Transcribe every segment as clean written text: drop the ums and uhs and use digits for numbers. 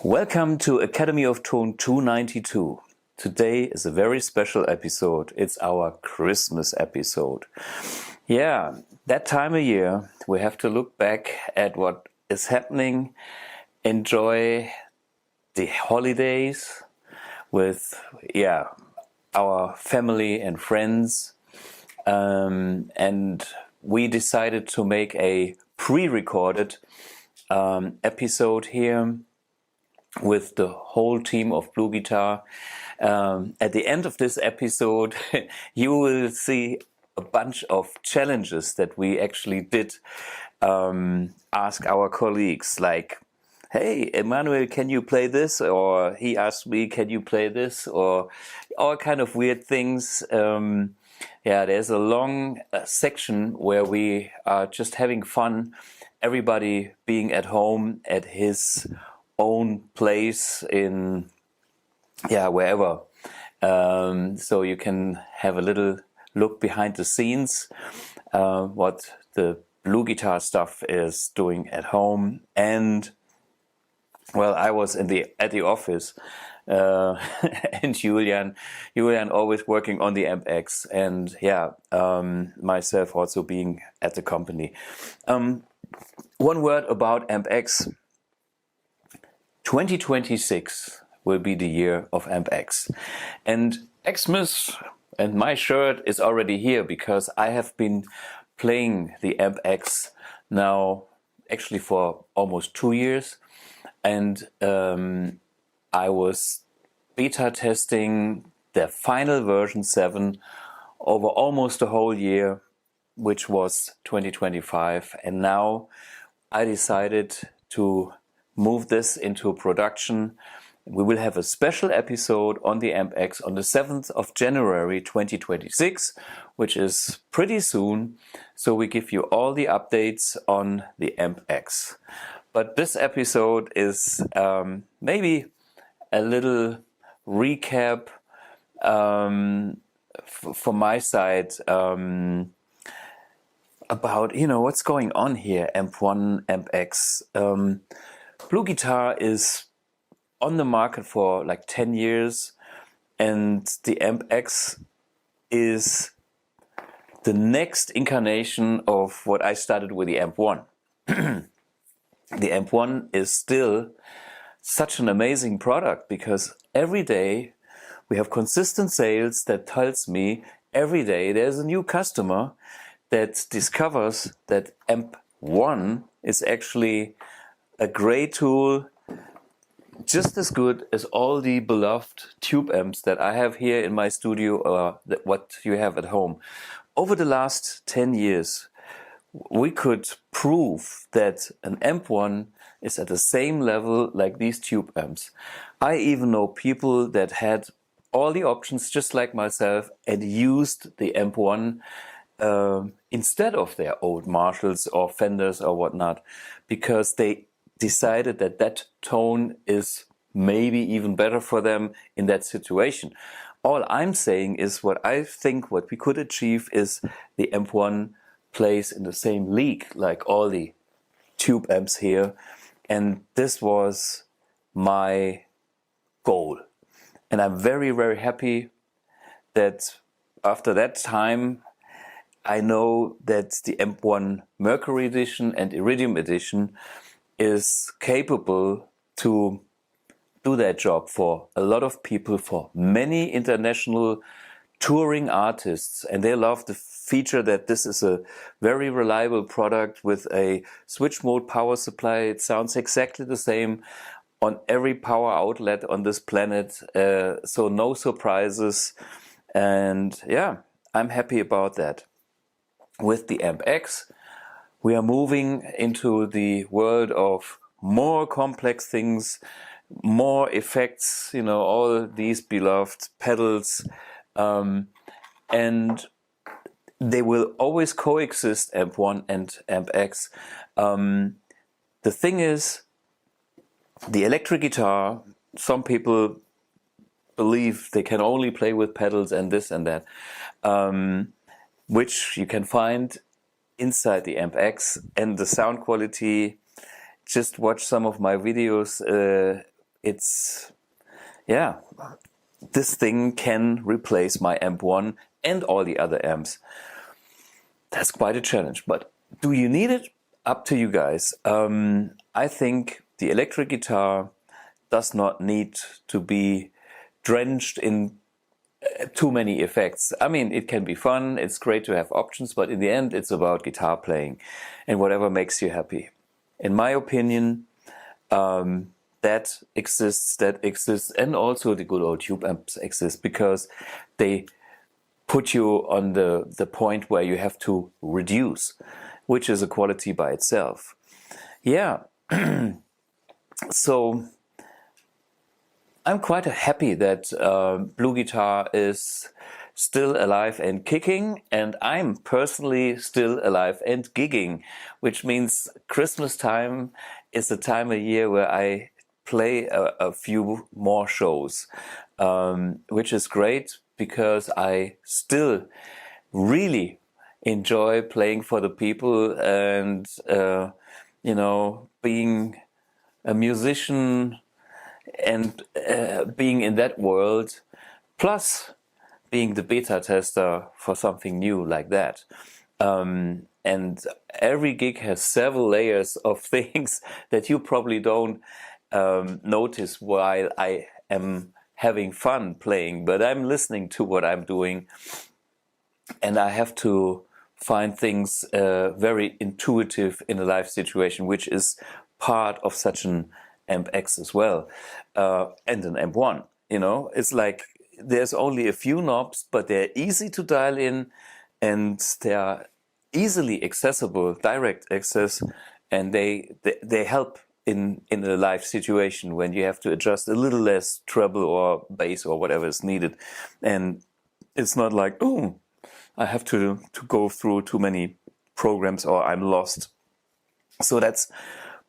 Welcome to Academy of Tone 292. Today is a very special episode. It's our Christmas episode. Yeah, that time of year we have to look back at what is happening, enjoy the holidays with our family and friends, and we decided to make a pre-recorded episode here with the whole team of BluGuitar. At the end of this episode, you will see a bunch of challenges that we actually did ask our colleagues, like, hey, Emanuel, can you play this? Or he asked me, can you play this? Or all kind of weird things. There's a long section where we are just having fun, everybody being at home at his own place in wherever, so you can have a little look behind the scenes, what the BluGuitar stuff is doing at home. And well, I was at the office, and Julian always working on the AmpX, and myself also being at the company. One word about AmpX. 2026 will be the year of AmpX, and Xmas and my shirt is already here because I have been playing the AmpX now actually for almost 2 years, and I was beta testing the final version 7 over almost a whole year, which was 2025, and now I decided to move this into production. We will have a special episode on the AmpX on the 7th of January 2026, which is pretty soon. So we give you all the updates on the AmpX. But this episode is maybe a little recap from my side about what's going on here, AMP1, AmpX. BluGuitar is on the market for like 10 years, and the AmpX is the next incarnation of what I started with the AMP1. The AMP1 is still such an amazing product because every day we have consistent sales that tells me every day there's a new customer that discovers that AMP1 is actually a great tool, just as good as all the beloved tube amps that I have here in my studio or what you have at home. Over the last 10 years, we could prove that an AMP1 is at the same level like these tube amps. I even know people that had all the options just like myself and used the AMP1 instead of their old Marshalls or Fenders or whatnot, because they decided that that tone is maybe even better for them in that situation. All I'm saying is what I think what we could achieve is the AMP1 plays in the same league like all the tube amps here, and this was my goal. And I'm very, very happy that after that time I know that the AMP1 Mercury Edition and Iridium Edition is capable to do that job for a lot of people, for many international touring artists, and they love the feature that this is a very reliable product with a switch mode power supply. It sounds exactly the same on every power outlet on this planet, so no surprises, and I'm happy about that. With the AmpX, we are moving into the world of more complex things, more effects, all these beloved pedals, and they will always coexist, AMP1 and AmpX. The thing is, the electric guitar, some people believe they can only play with pedals and this and that, which you can find inside the AmpX, and the sound quality, just watch some of my videos it's, yeah, this thing can replace my AMP1 and all the other amps. That's quite a challenge, but do you need it? Up to you guys. I think the electric guitar does not need to be drenched in too many effects. I mean, it can be fun, it's great to have options, but in the end it's about guitar playing and whatever makes you happy. In my opinion, that exists, and also the good old tube amps exist because they put you on the point where you have to reduce, which is a quality by itself. Yeah, so I'm quite happy that BluGuitar is still alive and kicking, and I'm personally still alive and gigging, which means Christmas time is the time of year where I play a few more shows, which is great because I still really enjoy playing for the people and, you know, being a musician and being in that world, plus being the beta tester for something new like that. And every gig has several layers of things that you probably don't notice while I am having fun playing, but I'm listening to what I'm doing, and I have to find things very intuitive in a live situation, which is part of such an AmpX as well, and an AMP1. You know, it's like there's only a few knobs, but they're easy to dial in, and they are easily accessible, direct access, and they help in a live situation when you have to adjust a little less treble or bass or whatever is needed, and it's not like, oh, I have to go through too many programs or I'm lost. So that's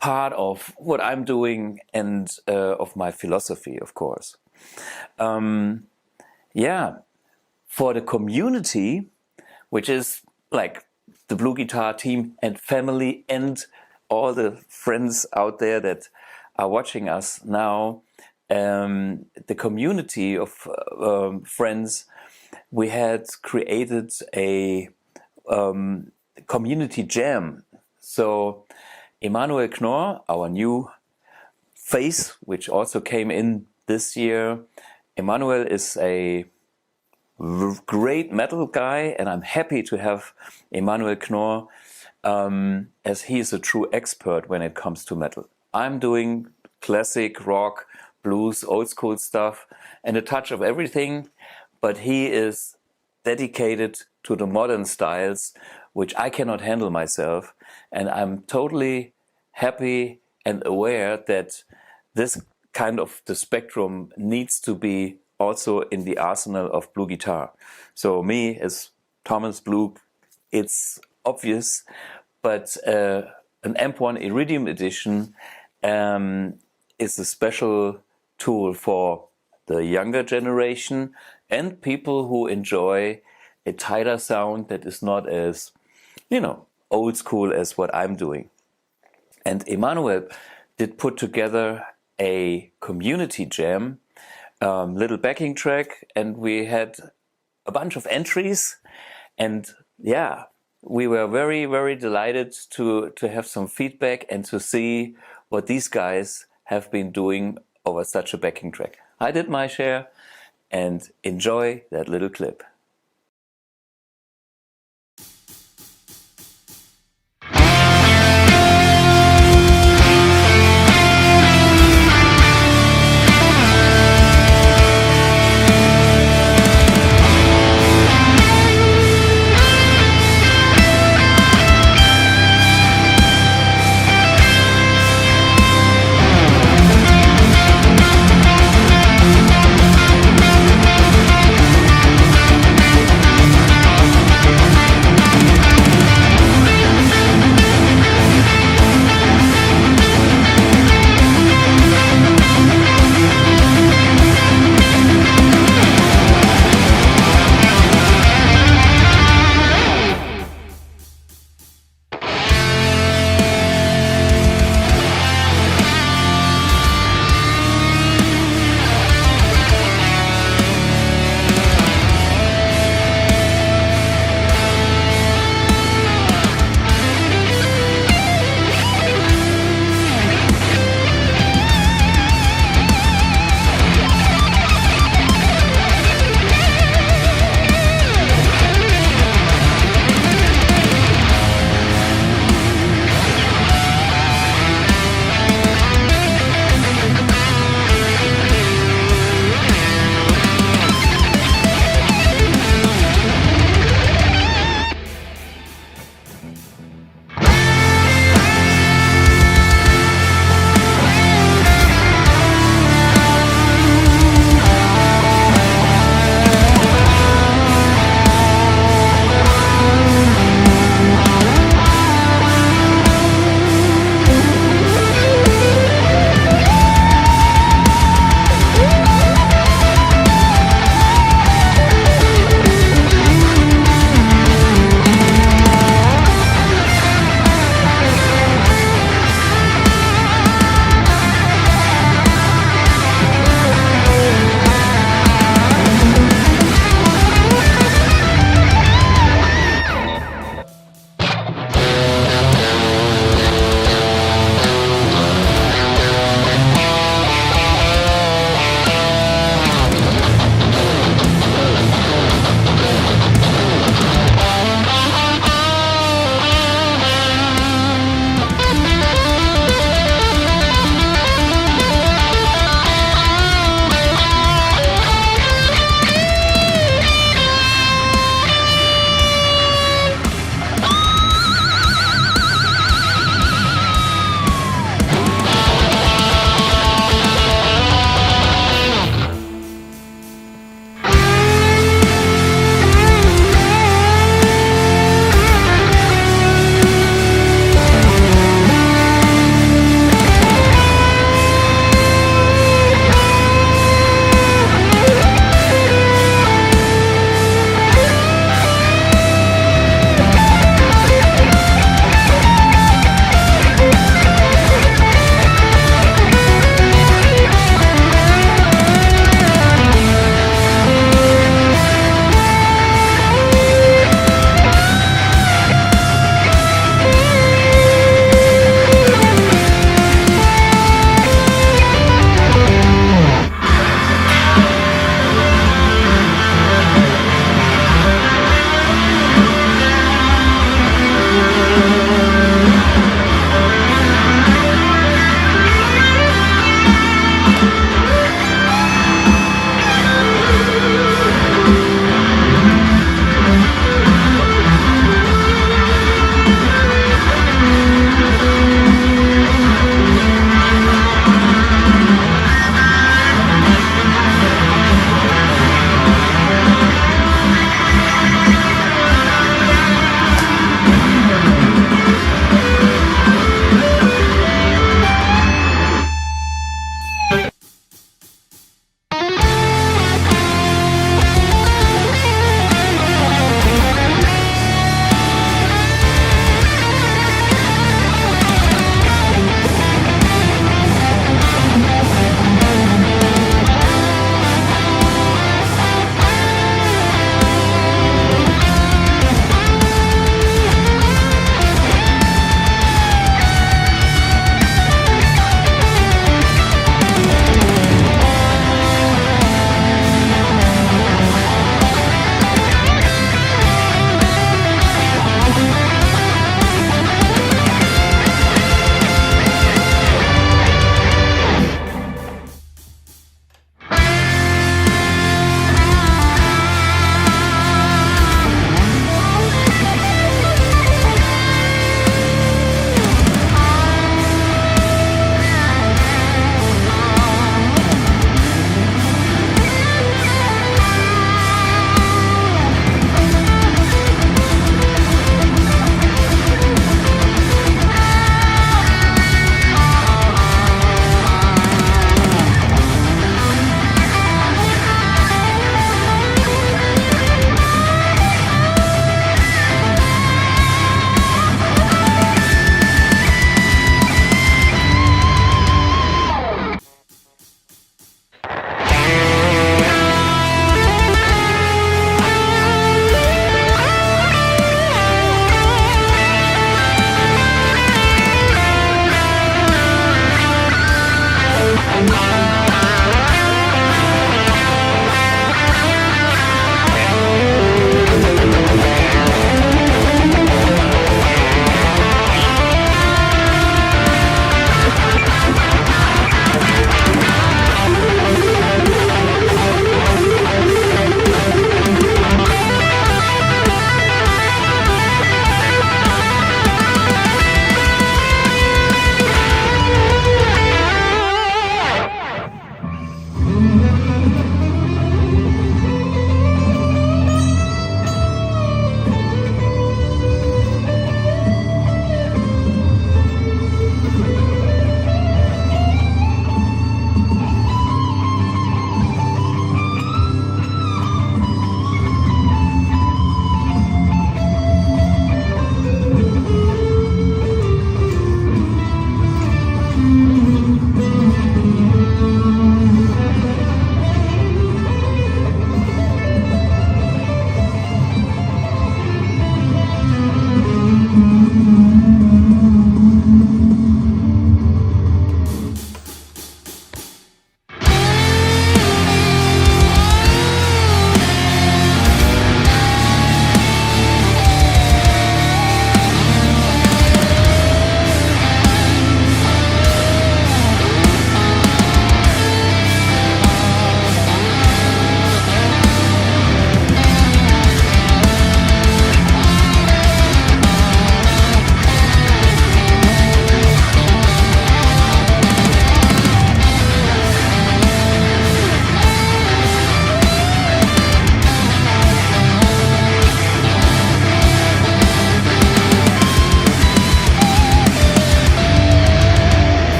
part of what I'm doing and of my philosophy, of course. Yeah, for the community, which is like the BluGuitar team and family and all the friends out there that are watching us now, the community of friends, we had created a community jam. So Emanuel, our new face, which also came in this year. Emanuel is a great metal guy, and I'm happy to have Emanuel Knorr, as he is a true expert when it comes to metal. I'm doing classic rock, blues, old school stuff, and a touch of everything, but he is dedicated to the modern styles, which I cannot handle myself, and I'm totally happy and aware that this kind of the spectrum needs to be also in the arsenal of BluGuitar. So me as Thomas Blug, it's obvious, but an AMP1 Iridium Edition is a special tool for the younger generation and people who enjoy a tighter sound that is not as, you know, old school as what I'm doing. And Emanuel did put together a community jam, little backing track, and we had a bunch of entries, and yeah, we were very, very delighted to have some feedback and to see what these guys have been doing over such a backing track. I did my share, and enjoy that little clip.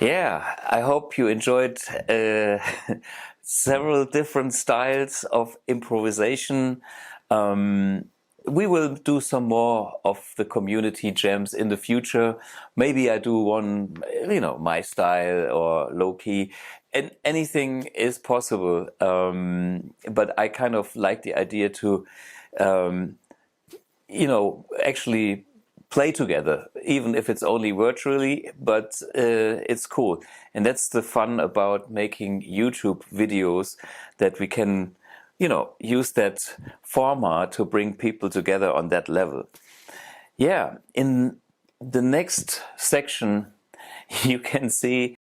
Yeah, I hope you enjoyed several different styles of improvisation. We will do some more of the community jams in the future. Maybe I do one, my style or low key. And anything is possible. But I kind of like the idea to, actually play together, even if it's only virtually, but it's cool. And that's the fun about making YouTube videos, that we can, use that format to bring people together on that level. Yeah, in the next section, you can see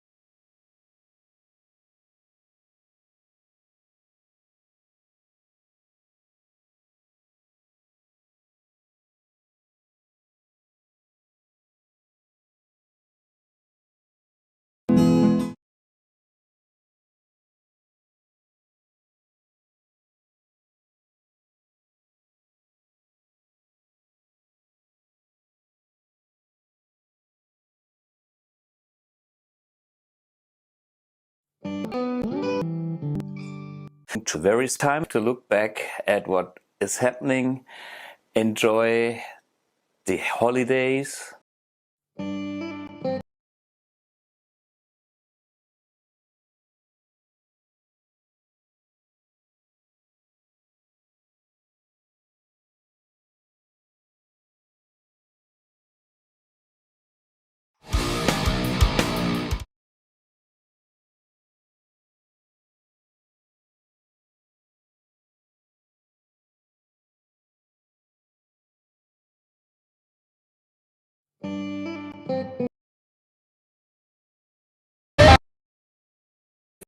there is time to look back at what is happening, enjoy the holidays.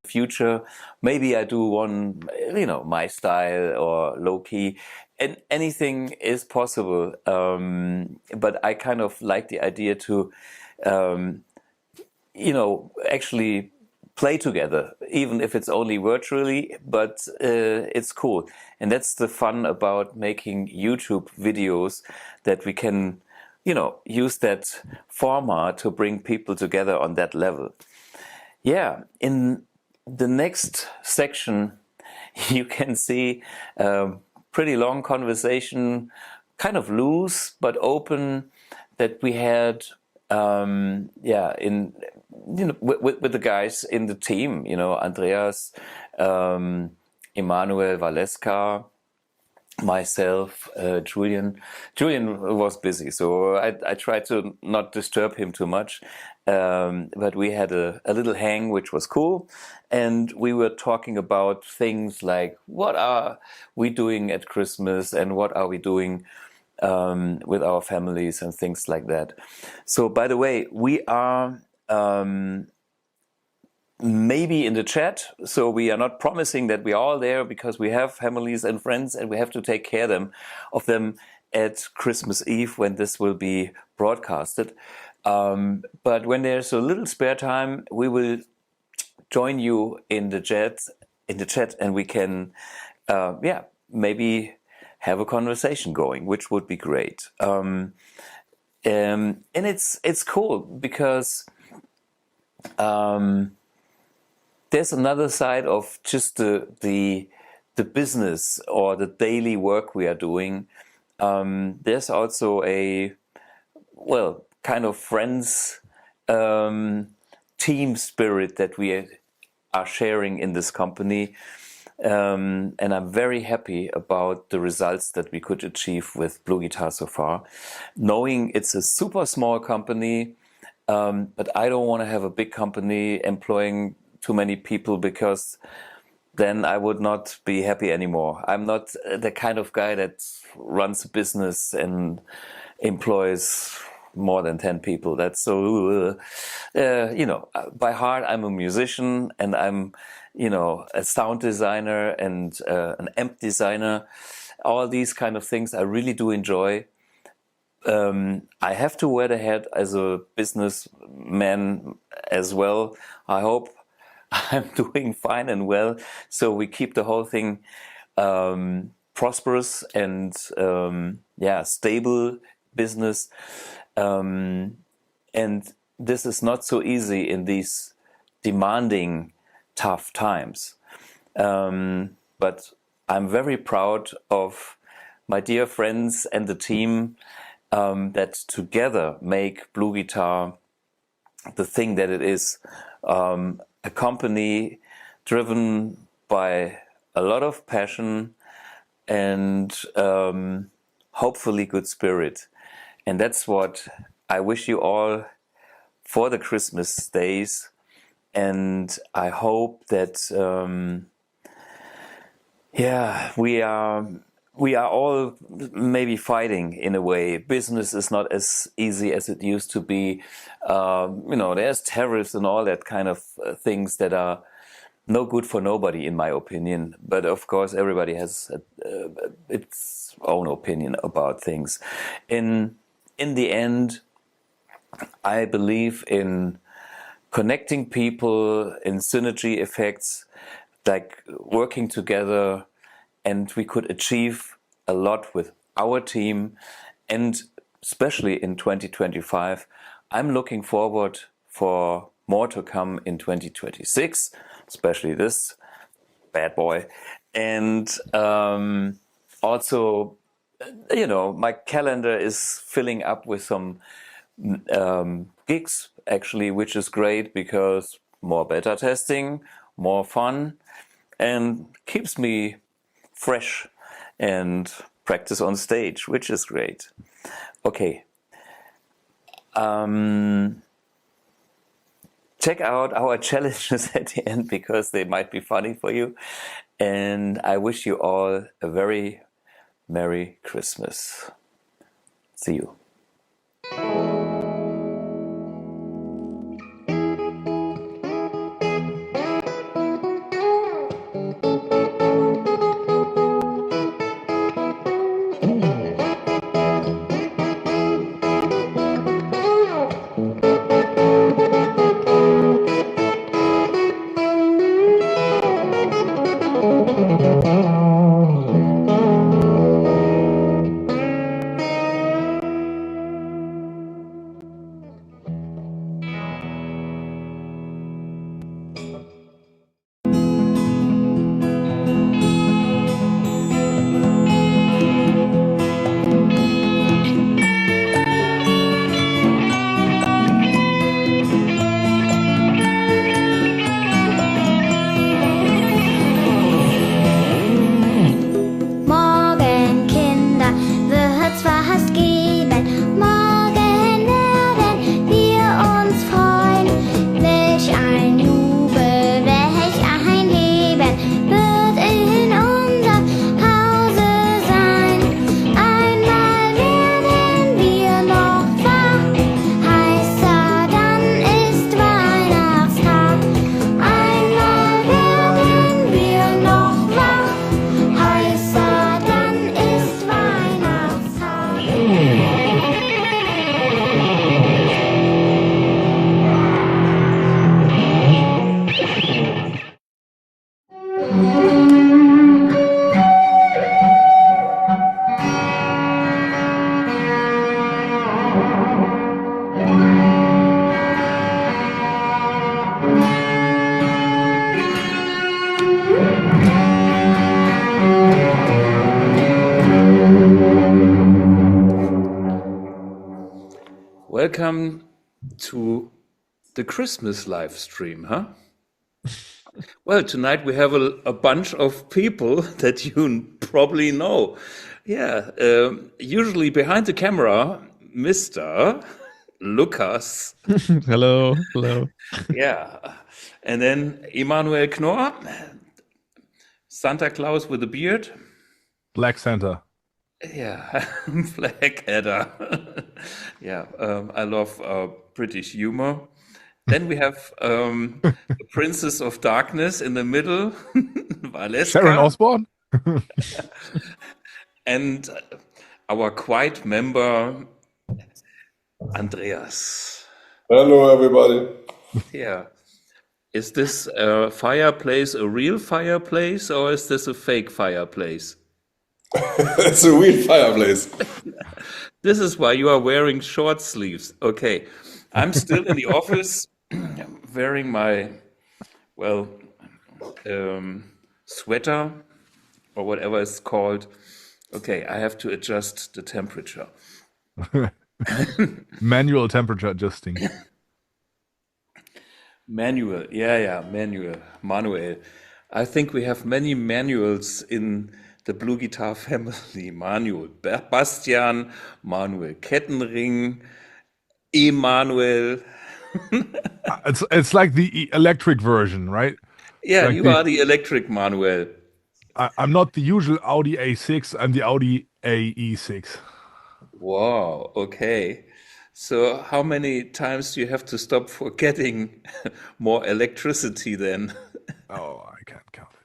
Future, maybe I do one, my style or low key, and anything is possible. But I kind of like the idea to, actually play together, even if it's only virtually, but it's cool. And that's the fun about making YouTube videos, that we can, use that format to bring people together on that level. Yeah, in the next section, you can see a pretty long conversation, kind of loose but open, that we had, with the guys in the team, Andreas, Emanuel, Valeska, myself, Julian. Julian was busy, so I tried to not disturb him too much. But we had a little hang, which was cool. And we were talking about things like, what are we doing at Christmas, and what are we doing with our families and things like that. So, by the way, we are maybe in the chat, so we are not promising that we are all there, because we have families and friends, and we have to take care of them at Christmas Eve, when this will be broadcasted. But when there's a little spare time, we will join you in the chat, and we can, maybe have a conversation going, which would be great. And it's cool, because there's another side of just the business or the daily work we are doing. There's also a, kind of friends, team spirit that we are sharing in this company. And I'm very happy about the results that we could achieve with BluGuitar so far. Knowing it's a super small company, but I don't want to have a big company employing too many people, because then I would not be happy anymore. I'm not the kind of guy that runs a business and employs more than 10 people. That's so, by heart, I'm a musician, and I'm, a sound designer and an amp designer. All these kind of things I really do enjoy. I have to wear the hat as a businessman as well. I hope I'm doing fine and well, so we keep the whole thing prosperous and stable business. And this is not so easy in these demanding, tough times. But I'm very proud of my dear friends and the team that together make BluGuitar the thing that it is. A company driven by a lot of passion and hopefully good spirit. And that's what I wish you all for the Christmas days. And I hope that, we are all maybe fighting in a way. Business is not as easy as it used to be. There's tariffs and all that kind of things that are no good for nobody, in my opinion. But of course, everybody has its own opinion about things. In the end, I believe in connecting people, in synergy effects, like working together, and we could achieve a lot with our team. And especially in 2025, I'm looking forward for more to come in 2026, especially this bad boy. And also, my calendar is filling up with some gigs, actually, which is great because more beta testing, more fun, and keeps me fresh and practice on stage, which is great. Okay. Check out our challenges at the end because they might be funny for you. And I wish you all a very Merry Christmas. See you. Welcome to the Christmas live stream, huh? Well, tonight we have a bunch of people that you probably know. Yeah, usually behind the camera, Mr. Lukas. Hello, hello. Yeah, and then Emanuel Knorr, Santa Claus with a beard. Black Santa. Yeah, Blackadder. Yeah, I love British humor. Then we have the Princess of Darkness in the middle, Valeska. Sharon Osbourne. And our quiet member, Andreas. Hello, everybody. Yeah. Is this fireplace a real fireplace or is this a fake fireplace? It's a real fireplace. This is why you are wearing short sleeves. Okay. I'm still in the office wearing my, well, sweater or whatever it's called. Okay, I have to adjust the temperature. Manual temperature adjusting. Manual, yeah, Manuel. I think we have many manuals in the Blue Guitar family. Manuel Bastian, Manuel Kettenring, Emanuel. It's like the electric version, right? Yeah, Like you are the electric Manuel. I'm not the usual Audi A6. I'm the Audi AE6. Wow, okay. So how many times do you have to stop for getting more electricity then? Oh, I can't count it.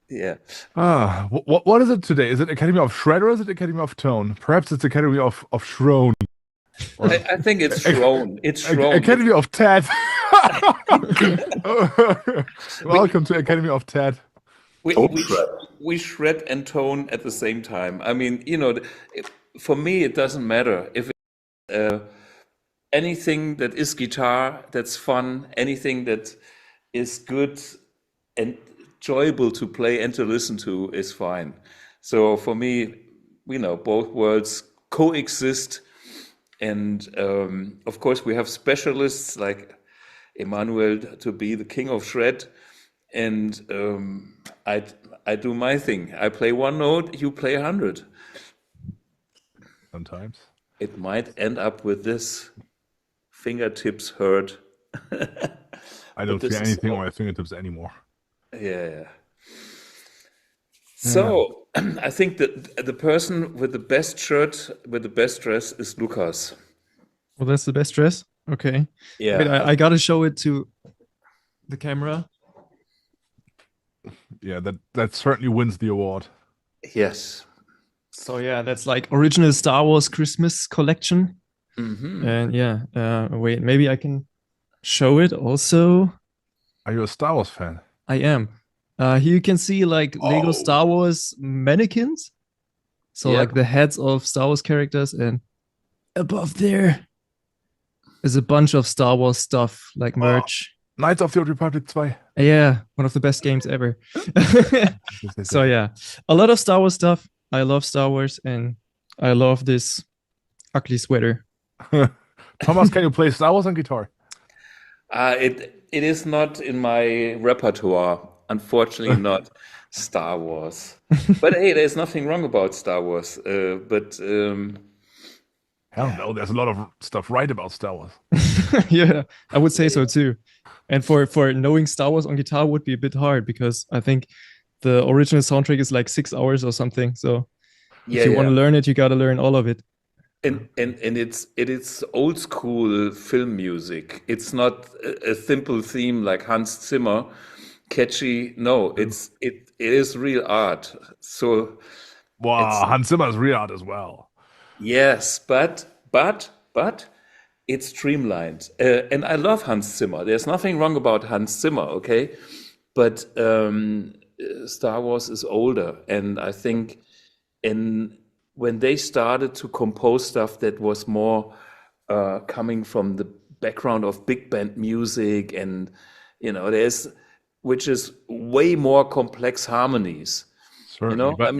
Yeah. What is it today? Is it Academy of Shred or is it Academy of Tone? Perhaps it's Academy of Shrone. I think it's Shrone. It's Shrone. Academy of Ted. Welcome to Academy of Ted. We shred and tone at the same time. I mean, for me, it doesn't matter if it's anything that is guitar, that's fun, anything that is good and enjoyable to play and to listen to is fine. So for me, both worlds coexist. And of course, we have specialists like Emanuel to be the king of shred. And I do my thing. I play one note, you play 100. Sometimes. It might end up with this. Fingertips hurt. I don't feel anything on my fingertips anymore. Yeah. So I think that the person with the best shirt, with the best dress is Lukas. Well, that's the best dress? Okay. Yeah. Wait, I gotta show it to the camera. Yeah, that certainly wins the award. Yes. So yeah, that's like original Star Wars Christmas collection. Mm-hmm. And yeah, wait, maybe I can show it also. Are you a Star Wars fan? I am. Here you can see like Lego Star Wars mannequins. So like the heads of Star Wars characters, and above there is a bunch of Star Wars stuff like merch. Knights of the Old Republic 2. Yeah, one of the best games ever. So yeah, a lot of Star Wars stuff. I love Star Wars and I love this ugly sweater. Thomas, can you play Star Wars on guitar? It is not in my repertoire. Unfortunately, not Star Wars. But hey, there's nothing wrong about Star Wars. Hell no, there's a lot of stuff right about Star Wars. Yeah, I would say so too. And for knowing Star Wars on guitar would be a bit hard because I think the original soundtrack is like 6 hours or something. So if you want to learn it, you got to learn all of it. And it's old school film music. It's not a simple theme like Hans Zimmer, catchy. No, it is real art. So wow, Hans Zimmer is real art as well. Yes, but it's streamlined, and I love Hans Zimmer. There's nothing wrong about Hans Zimmer, okay? But Star Wars is older, and I think when they started to compose stuff that was more coming from the background of big band music, and which is way more complex harmonies. Certainly, but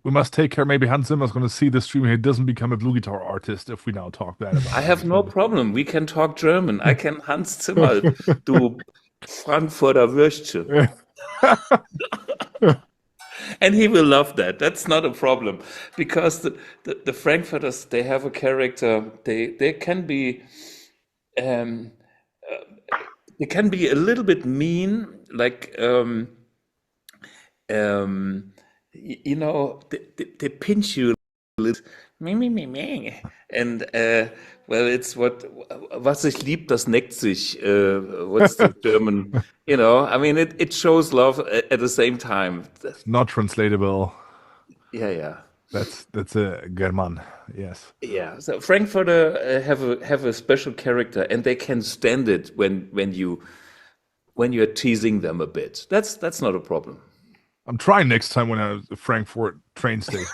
we must take care. Maybe Hans Zimmer's going to see the stream. He doesn't become a blue guitar artist if we now talk bad about it. I have no problem. We can talk German. I can Hans Zimmer, du Frankfurter Würstchen. And he will love that. That's not a problem. Because the Frankfurters, they have a character. They can be a little bit mean, like they pinch you a little, and well, it's was sich liebt, das neckt sich. What's the German? I mean, it shows love at the same time. Not translatable. Yeah. That's a German. Yes. Yeah. So Frankfurter have a special character, and they can stand it when you're teasing them a bit. That's not a problem. I'm trying next time when I'm at the Frankfurt train station.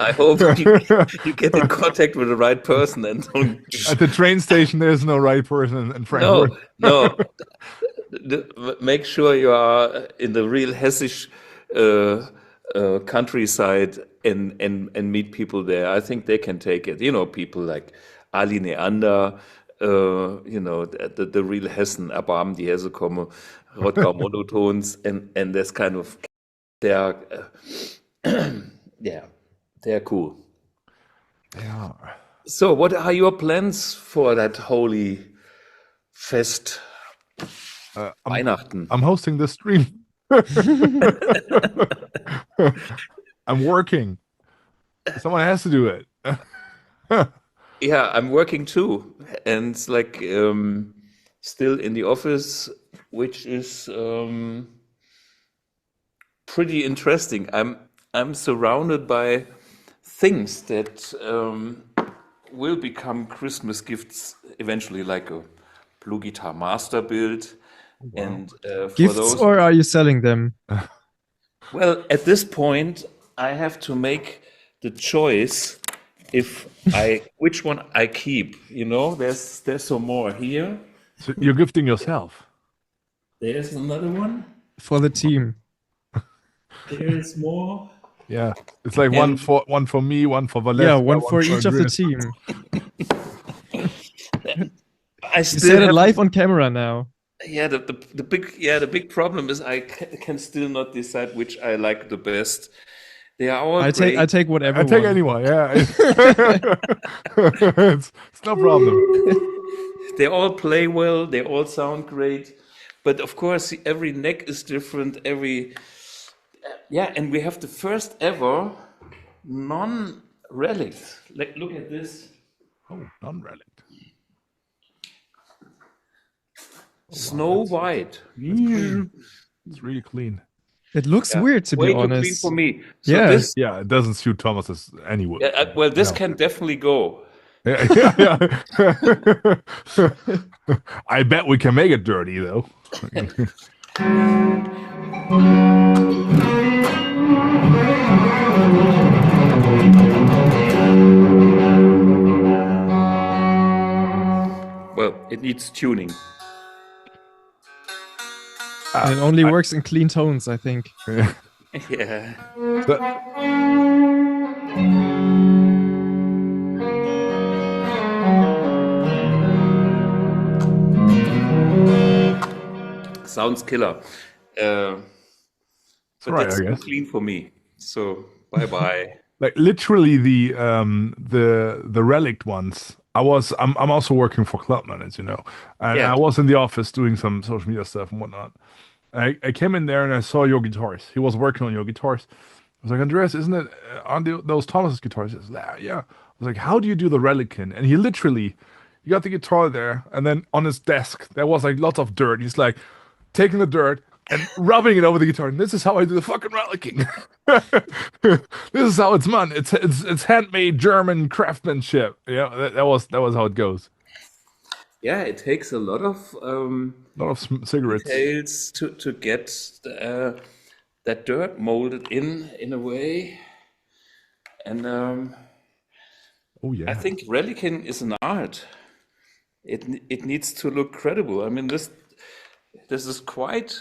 I hope you get in contact with the right person and don't. At the train station, there's no right person in Frankfurt. No. Make sure you are in the real Hessisch countryside and meet people there. I think they can take it. You know, people like Ali Neander, you know, the real Hessen, Erbarmen die Hesse komme, Rottgau Monotons, and this kind of, they're they're cool. Yeah. So, what are your plans for that holy fest? Weihnachten. I'm hosting this stream. I'm working. Someone has to do it. Yeah, I'm working too, and it's like still in the office, which is pretty interesting. I'm surrounded by things that will become Christmas gifts eventually, like a BluGuitar master build. Wow. And for Gifts, those, or are you selling them? well, at this point, I have to make the choice which one I keep. You know, there's some more here. So you're gifting yourself. There's another one. For the team. There's more. Yeah, it's like one for me, one for Valeska. Yeah, one for each of the Andreas. team. I You still said it have, live on camera now. yeah. The big problem is I can still not decide which I like the best. They are all I great. take whatever. I take one. anyone. Yeah, it's no problem. They all play well. They all sound great. But of course, every neck is different. And we have the first ever non-relic. Look at this. Oh, non-relic. Snow White. It's really clean. It looks weird, to Way be too clean honest. for me. So Yeah. this, Yeah, it doesn't suit Thomas's anyway. well, this No. can definitely go. Yeah. I bet we can make it dirty though. Well, it needs tuning. And it only works in clean tones, I think. Yeah. Sounds killer. But right, that's I too guess. clean for me. So bye. Like literally the relic ones. I'm also working for Clubman, as you know, and Yeah. I was in the office doing some social media stuff and whatnot. I came in there and I saw your guitars. He was working on your guitars. I was like, Andreas, isn't it on those Thomas's guitars? He says, yeah. I was like, how do you do the relican? And he got the guitar there, and then on his desk there was like lots of dirt. He's like taking the dirt and rubbing it over the guitar. And this is how I do the fucking relicking. This is how it's done. It's handmade German craftsmanship. Yeah, that was how it goes. Yeah, it takes a lot of A lot of cigarettes. details to get that dirt molded in a way. And Oh yeah. I think relicing is an art. It needs to look credible. I mean, this is quite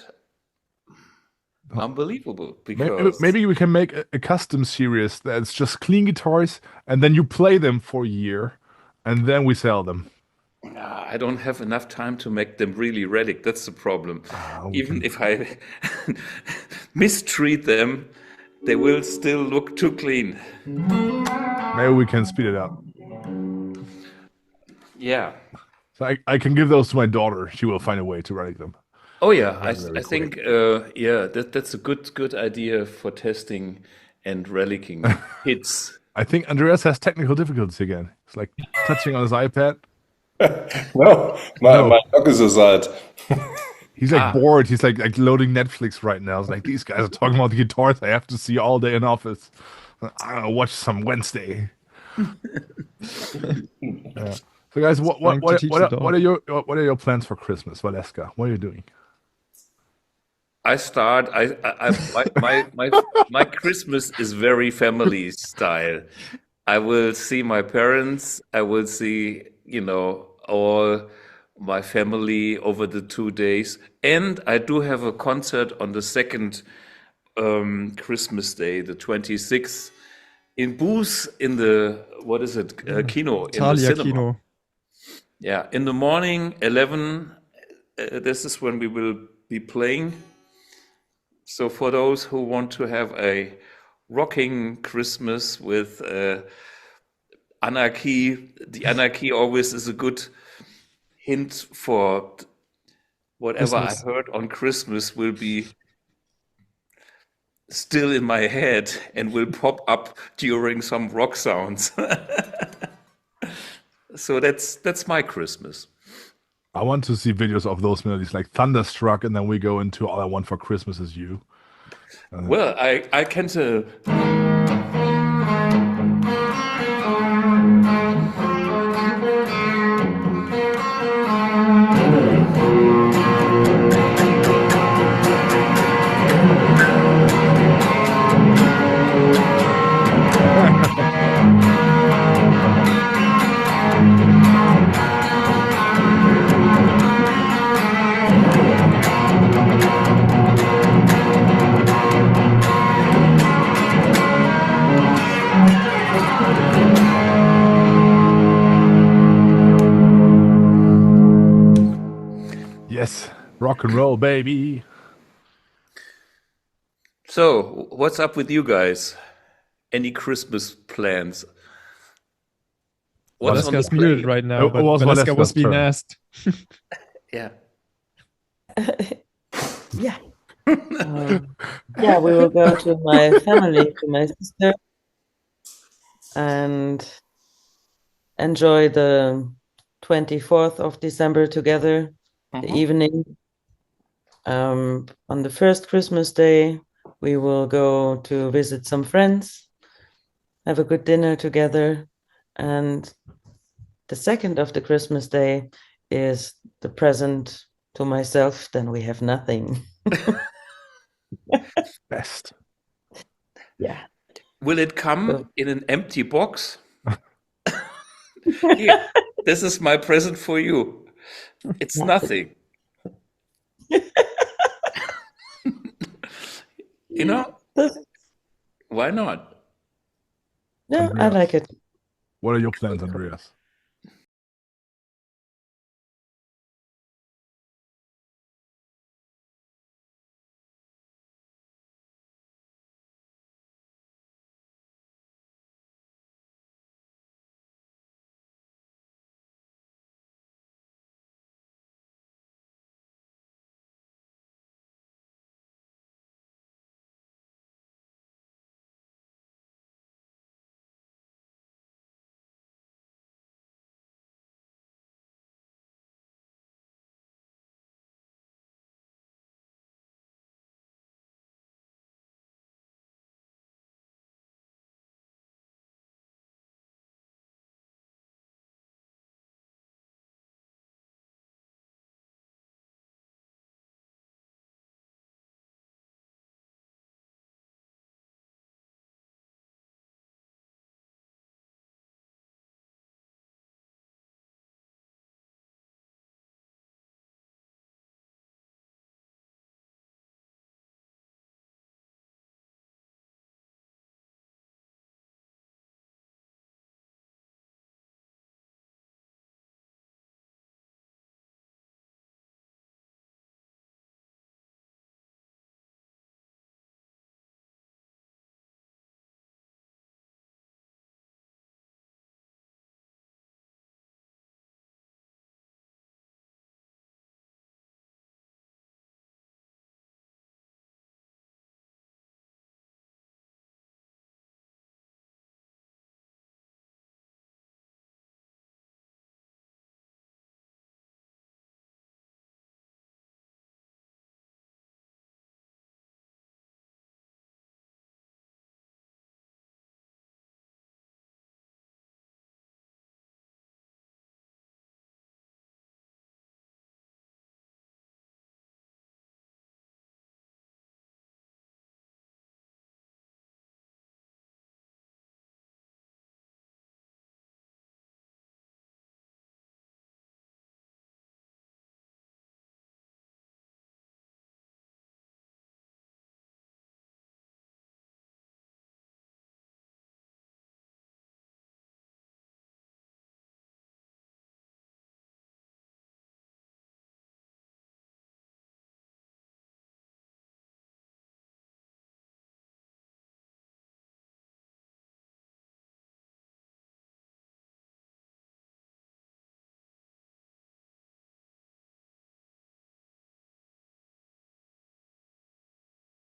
unbelievable because Maybe we can make a custom series that's just clean guitars, and then you play them for a year, and then we sell them. I don't have enough time to make them really relic. That's the problem. Even if I mistreat them, they will still look too clean. Maybe we can speed it up. Yeah. So I can give those to my daughter. She will find a way to relic them. Oh yeah, I very think that's a good idea for testing and relicking hits. I think Andreas has technical difficulties again. It's like touching on his iPad. No, my dog is aside. He's like bored. He's like loading Netflix right now. It's like, these guys are talking about the guitars I have to see all day in office. I don't know, watch some Wednesday. Yeah. So guys, what are your plans for Christmas, Valeska? What are you doing? I start. My Christmas is very family style. I will see my parents. I will see, all my family over the 2 days, and I do have a concert on the second Christmas Day, the 26th, in Booth in the what is it? Kino in the Thalia cinema. Kino. Yeah, in the morning, 11. This is when we will be playing. So for those who want to have a rocking Christmas with anarchy, the anarchy always is a good hint for whatever I Christmas. heard on Christmas will be still in my head and will pop up during some rock sounds. So that's my Christmas. I want to see videos of those melodies like Thunderstruck, and then we go into All I Want for Christmas Is You. Well, I can tell. Yes, rock and roll, baby. So, what's up with you guys? Any Christmas plans? What's on the Valeska's muted plate? right now, It but was Valeska was Valeska's being turn. asked. Yeah. Yeah. Yeah, we will go to my family, to my sister, and enjoy the 24th of December together, the evening. On the first Christmas day, we will go to visit some friends, have a good dinner together, and the second of the Christmas day is the present to myself. Then we have nothing. Best. Yeah. Will it come in an empty box? Here, this is my present for you. It's nothing. Why not? Yeah, I Andreas. like it. What are your plans, Andreas?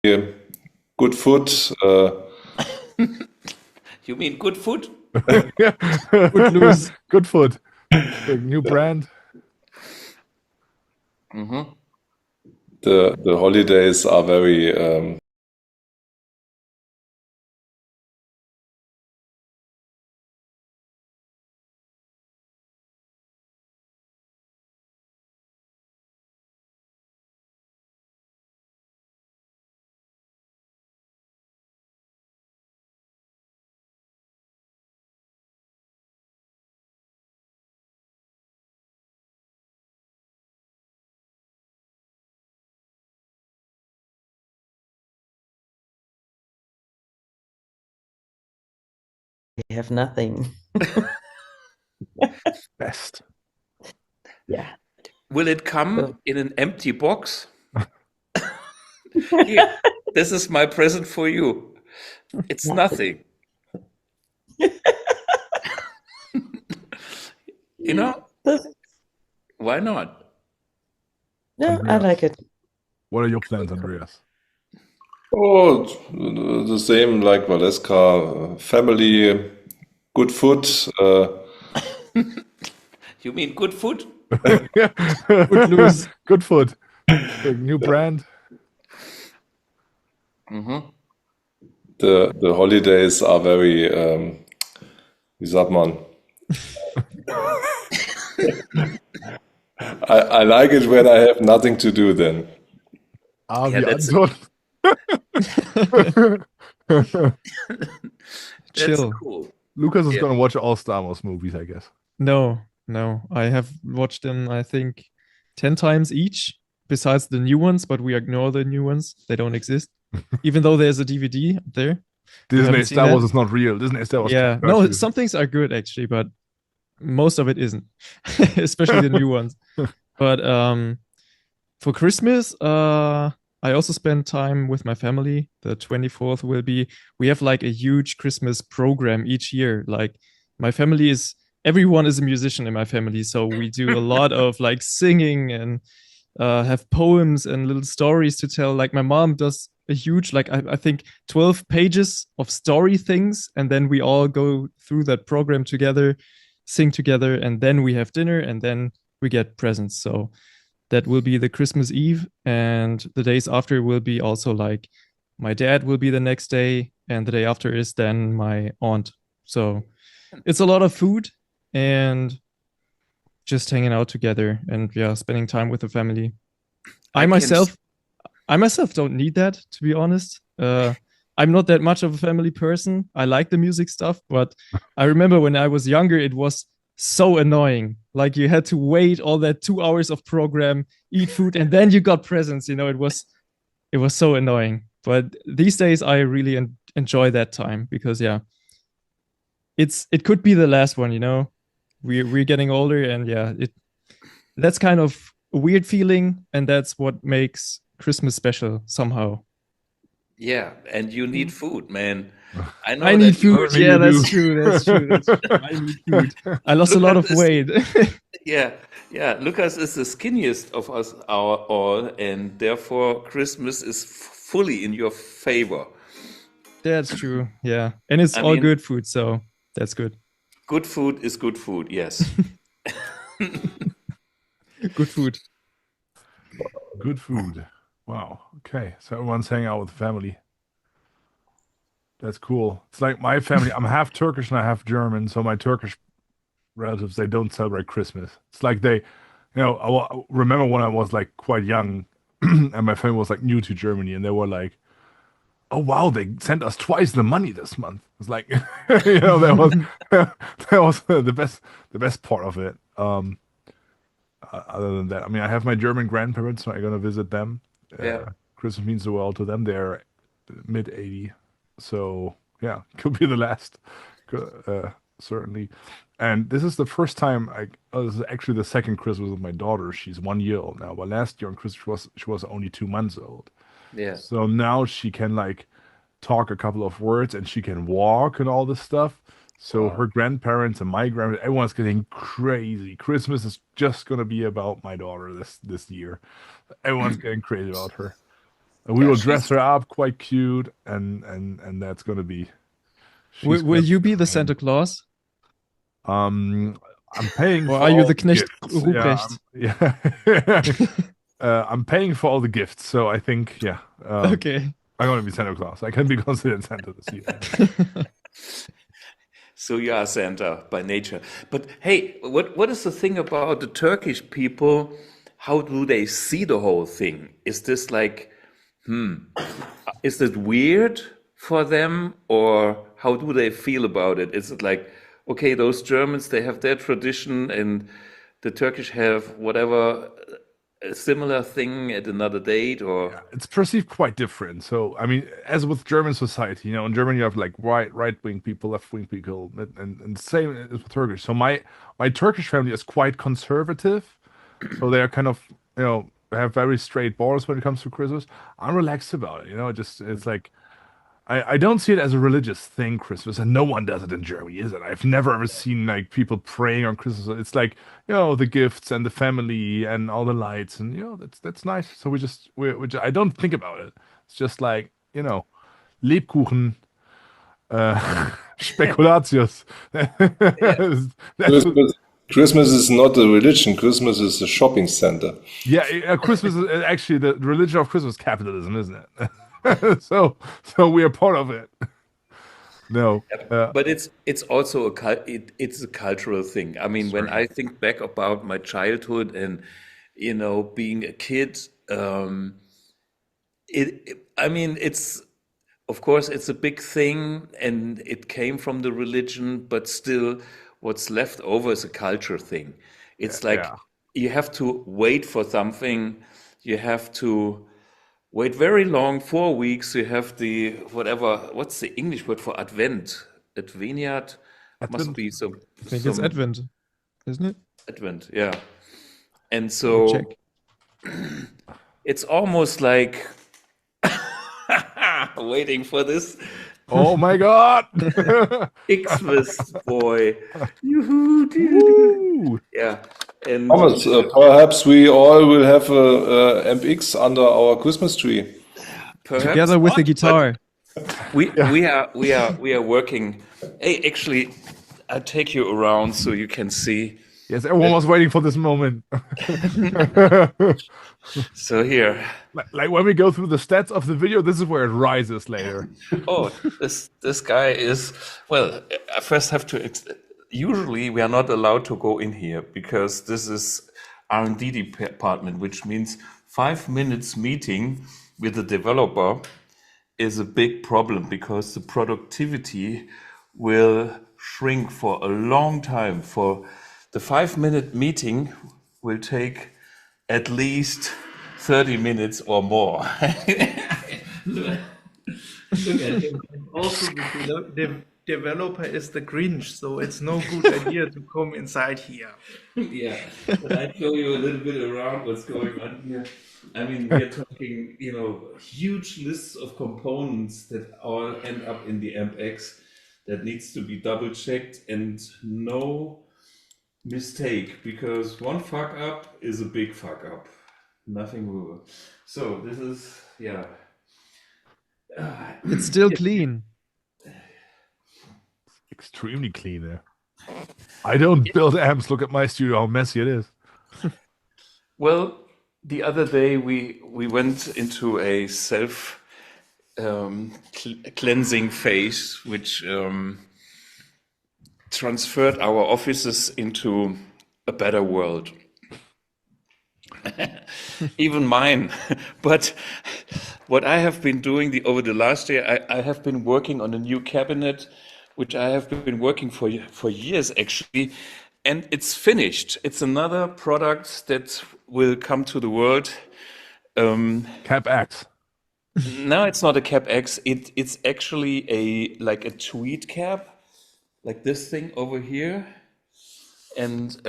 good food. You mean good food? Good news. Good food. The new brand. The holidays are very We have nothing. Best. Yeah. Will it come in an empty box? Here, this is my present for you. It's nothing. You know, why not? Yeah, I like it. What are your plans, Andreas? Oh, the same like Valeska. Family, good food. You mean good food? Good news. Good food. The new brand. The holidays are very, wie sagt man? I like it when I have nothing to do then. Ah, Yeah, wie that's- Antwort. That's Chill. cool. Lucas is Yeah. gonna watch all Star Wars movies, I guess. No, I have watched them, I think, 10 times each, besides the new ones, but we ignore the new ones. They don't exist. Even though there's a DVD up there. Disney haven't seen Star Wars that? is not real. Disney Star Wars. Yeah, can't no, hurt you. some things are good actually, but most of it isn't, especially the new ones. But for Christmas, I also spend time with my family. The 24th will be, we have like a huge Christmas program each year. Like my family is, everyone is a musician in my family. So we do a lot of like singing and have poems and little stories to tell. Like my mom does a huge, like I think 12 pages of story things. And then we all go through that program together, sing together, and then we have dinner and then we get presents. So that will be the Christmas Eve, and the days after will be also like my dad will be the next day, and the day after is then my aunt. So it's a lot of food and just hanging out together and yeah, spending time with the family. I myself don't need that, to be honest. I'm not that much of a family person. I like the music stuff, but I remember when I was younger, it was so annoying. Like you had to wait all that 2 hours of program, eat food, and then you got presents. You know, it was so annoying. But these days, I really enjoy that time because yeah, it could be the last one. You know, we're getting older, and yeah, that's kind of a weird feeling, and that's what makes Christmas special somehow. Yeah, and you need food, man. I know I that need you- food. Certainly Yeah, you that's do. true. That's true. That's true. I need food. I lost a lot of Lucas is- weight. Yeah. Lucas is the skinniest of us all, and therefore Christmas is fully in your favor. That's true. Yeah, and it's I all mean- good food, so that's good. Good food is good food. Yes. Good food. Good food. Wow. Okay. So everyone's hanging out with family. That's cool. It's like my family. I'm half Turkish and I half German. So my Turkish relatives, they don't celebrate Christmas. It's like they, I remember when I was like quite young and my family was like new to Germany and they were like, oh wow, they sent us twice the money this month. It's like, that was that was the best part of it. Other than that, I mean, I have my German grandparents, so I'm gonna visit them. Yeah. Christmas means the world to them. They're mid 80, so yeah, could be the last, certainly. And this is the first time this is actually the second Christmas with my daughter. She's 1 year old now, but last year on Christmas she was only 2 months old. Yeah. So now she can like talk a couple of words and she can walk and all this stuff. So Wow. her grandparents and my grandparents, everyone's getting crazy. Christmas is just gonna be about my daughter this year. Everyone's getting crazy about her. We Yeah, will dress she's- her up quite cute, and that's gonna be. she's Will gonna you be the the main- Santa Claus? I'm paying Or for are you all the Knecht gifts. Ruprecht? I'm paying for all the gifts, so I think Okay. I'm gonna be Santa Claus. I can be considered Santa this year. So you are Santa by nature. But hey, what is the thing about the Turkish people? How do they see the whole thing? Is this like, is it weird for them, or how do they feel about it? Is it like, okay, those Germans, they have their tradition, and the Turkish have whatever, a similar thing at another date, or It's perceived quite different. So, I mean, as with German society, in Germany you have like right-wing people, left-wing people, and same as with Turkish. So my Turkish family is quite conservative. So they are kind of, have very straight borders when it comes to Christmas. I'm relaxed about it. It's like I don't see it as a religious thing, Christmas, and no one does it in Germany, is it? I've never ever seen like people praying on Christmas. It's like, the gifts and the family and all the lights, and that's nice. So I don't think about it. It's just like, Lebkuchen, Spekulatius. Christmas is not a religion. Christmas is a shopping center. Yeah, Christmas is actually the religion of Christmas, capitalism, isn't it? so we are part of it. No, but it's also it's a cultural thing. I mean, when I think back about my childhood and being a kid, I mean, it's of course it's a big thing, and it came from the religion, but still, what's left over is a culture thing. It's like you have to wait for something. You have to wait very long, 4 weeks. You have the whatever. What's the English word for Advent? Adveniat must be some. I think it's Advent, isn't it? Advent, yeah. And Let me so check. it's almost like waiting for this oh my God! Xmas boy. Yoo-hoo, Woo! yeah. And Thomas, perhaps we all will have a AmpX under our Christmas tree. perhaps Together with the not, guitar. but we are working. Hey, actually, I'll take you around so you can see. Yes, everyone was waiting for this moment. So here. Like when we go through the stats of the video, this is where it rises later. Oh, this guy is, well, I first have to, usually we are not allowed to go in here because this is R&D department, which means 5 minutes meeting with the developer is a big problem because the productivity will shrink for a long time. For the 5-minute meeting will take at least 30 minutes or more. Look at him. Also, the developer is the Grinch, so it's no good idea to come inside here. Yeah, but I'll show you a little bit around what's going on here. I mean, we're talking, huge lists of components that all end up in the AmpX that needs to be double checked, and no mistake, because one fuck up is a big fuck up. Nothing more. So this is, yeah. It's still clean. Extremely clean there. I don't build amps. Look at my studio, how messy it is. Well, the other day we went into a self cleansing phase, which transferred our offices into a better world. Even mine. But what I have been doing over the last year, I have been working on a new cabinet, which I have been working for years actually, and it's finished. It's another product that will come to the world. Cap X. No, it's not a Cap X. It's actually a tweed cap, like this thing over here, and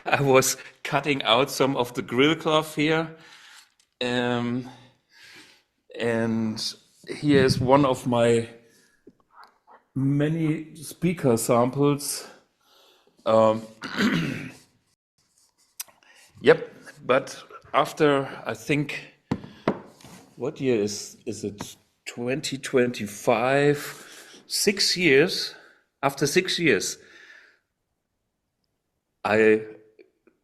I was cutting out some of the grill cloth here, and here is one of my many speaker samples. Yep, but after I think what year is it? 2025. 6 years. After 6 years, I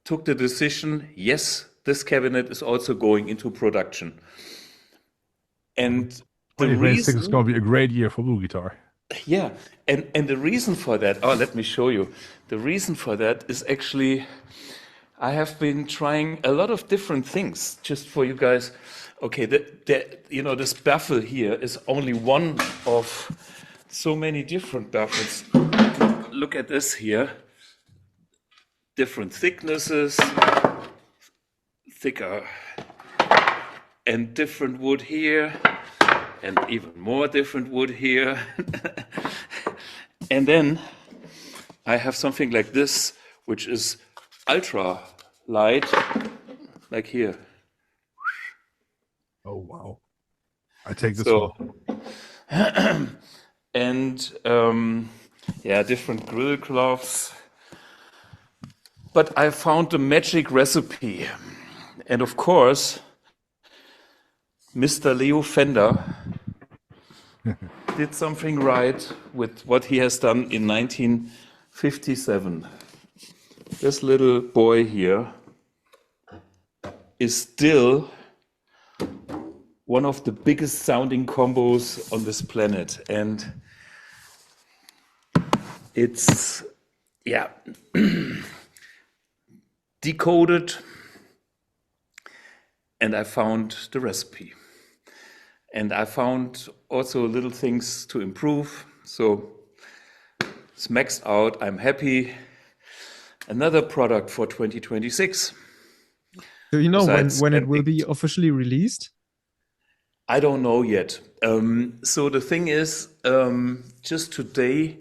took the decision, yes, this cabinet is also going into production. And the 2026 is reason, going to be a great year for BlueGuitar. yeah, and the reason for that, let me show you. The reason for that is actually, I have been trying a lot of different things just for you guys. Okay, this baffle here is only one of so many different baffles. Look at this here. Different thicknesses, thicker, and different wood here, and even more different wood here. And then I have something like this, which is ultra light, like here. Oh, wow. I take this So, one. and yeah, different grill cloths. But I found the magic recipe. And of course, Mr. Leo Fender did something right with what he has done in 1957. This little boy here is still one of the biggest sounding combos on this planet. And it's, yeah, decoded, and I found the recipe. And I found also little things to improve. So it's maxed out. I'm happy. Another product for 2026. Do you know Besides when it will AmpX. be officially released? I don't know yet. So the thing is, just today,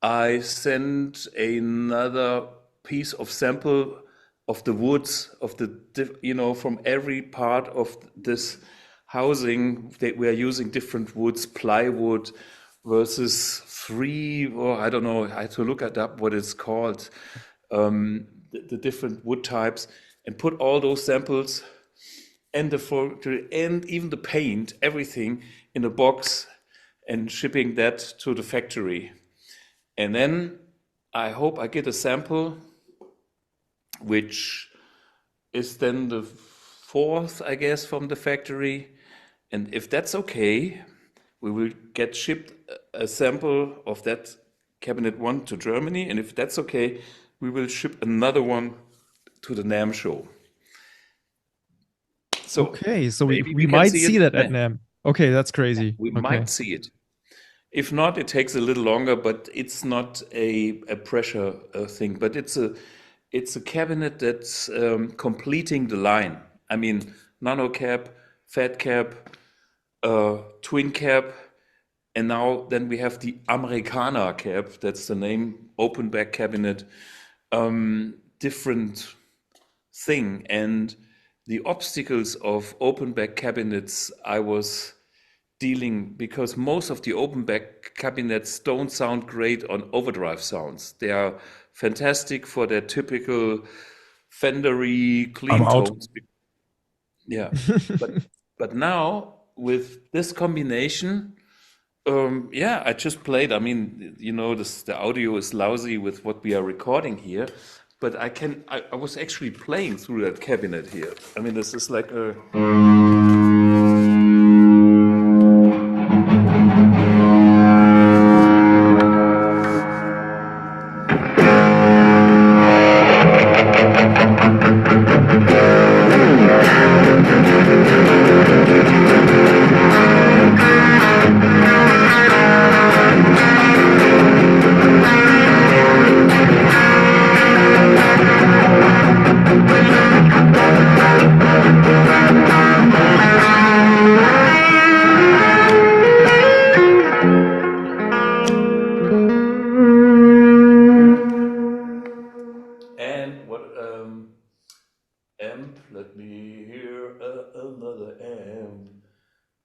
I sent another piece of sample of the woods of the, from every part of this housing that we are using different woods, plywood versus free, or I don't know, I had to look at up what it's called, the different wood types, and put all those samples and and even the paint, everything in a box and shipping that to the factory. And then I hope I get a sample, which is then the fourth, I guess, from the factory. And if that's okay, we will get shipped a sample of that cabinet one to Germany. And if that's okay, we will ship another one to the NAMM Show. So Okay, so we maybe might can see it. that at NAMM. Okay, that's crazy. We Okay. might see it. If not, it takes a little longer, but it's not a pressure thing. But it's a cabinet that's completing the line. I mean, nano cap, fat cap, twin cap, and now then we have the Americana cap. That's the name, open back cabinet, different thing. And the obstacles of open back cabinets I was dealing, because most of the open back cabinets don't sound great on overdrive sounds. They are fantastic for their typical Fendery clean I'm out. tones. Yeah, but now with this combination, yeah, I just played. I mean, the audio is lousy with what we are recording here, but I was actually playing through that cabinet here. I mean, this is like a. And what amp? Let me hear another amp.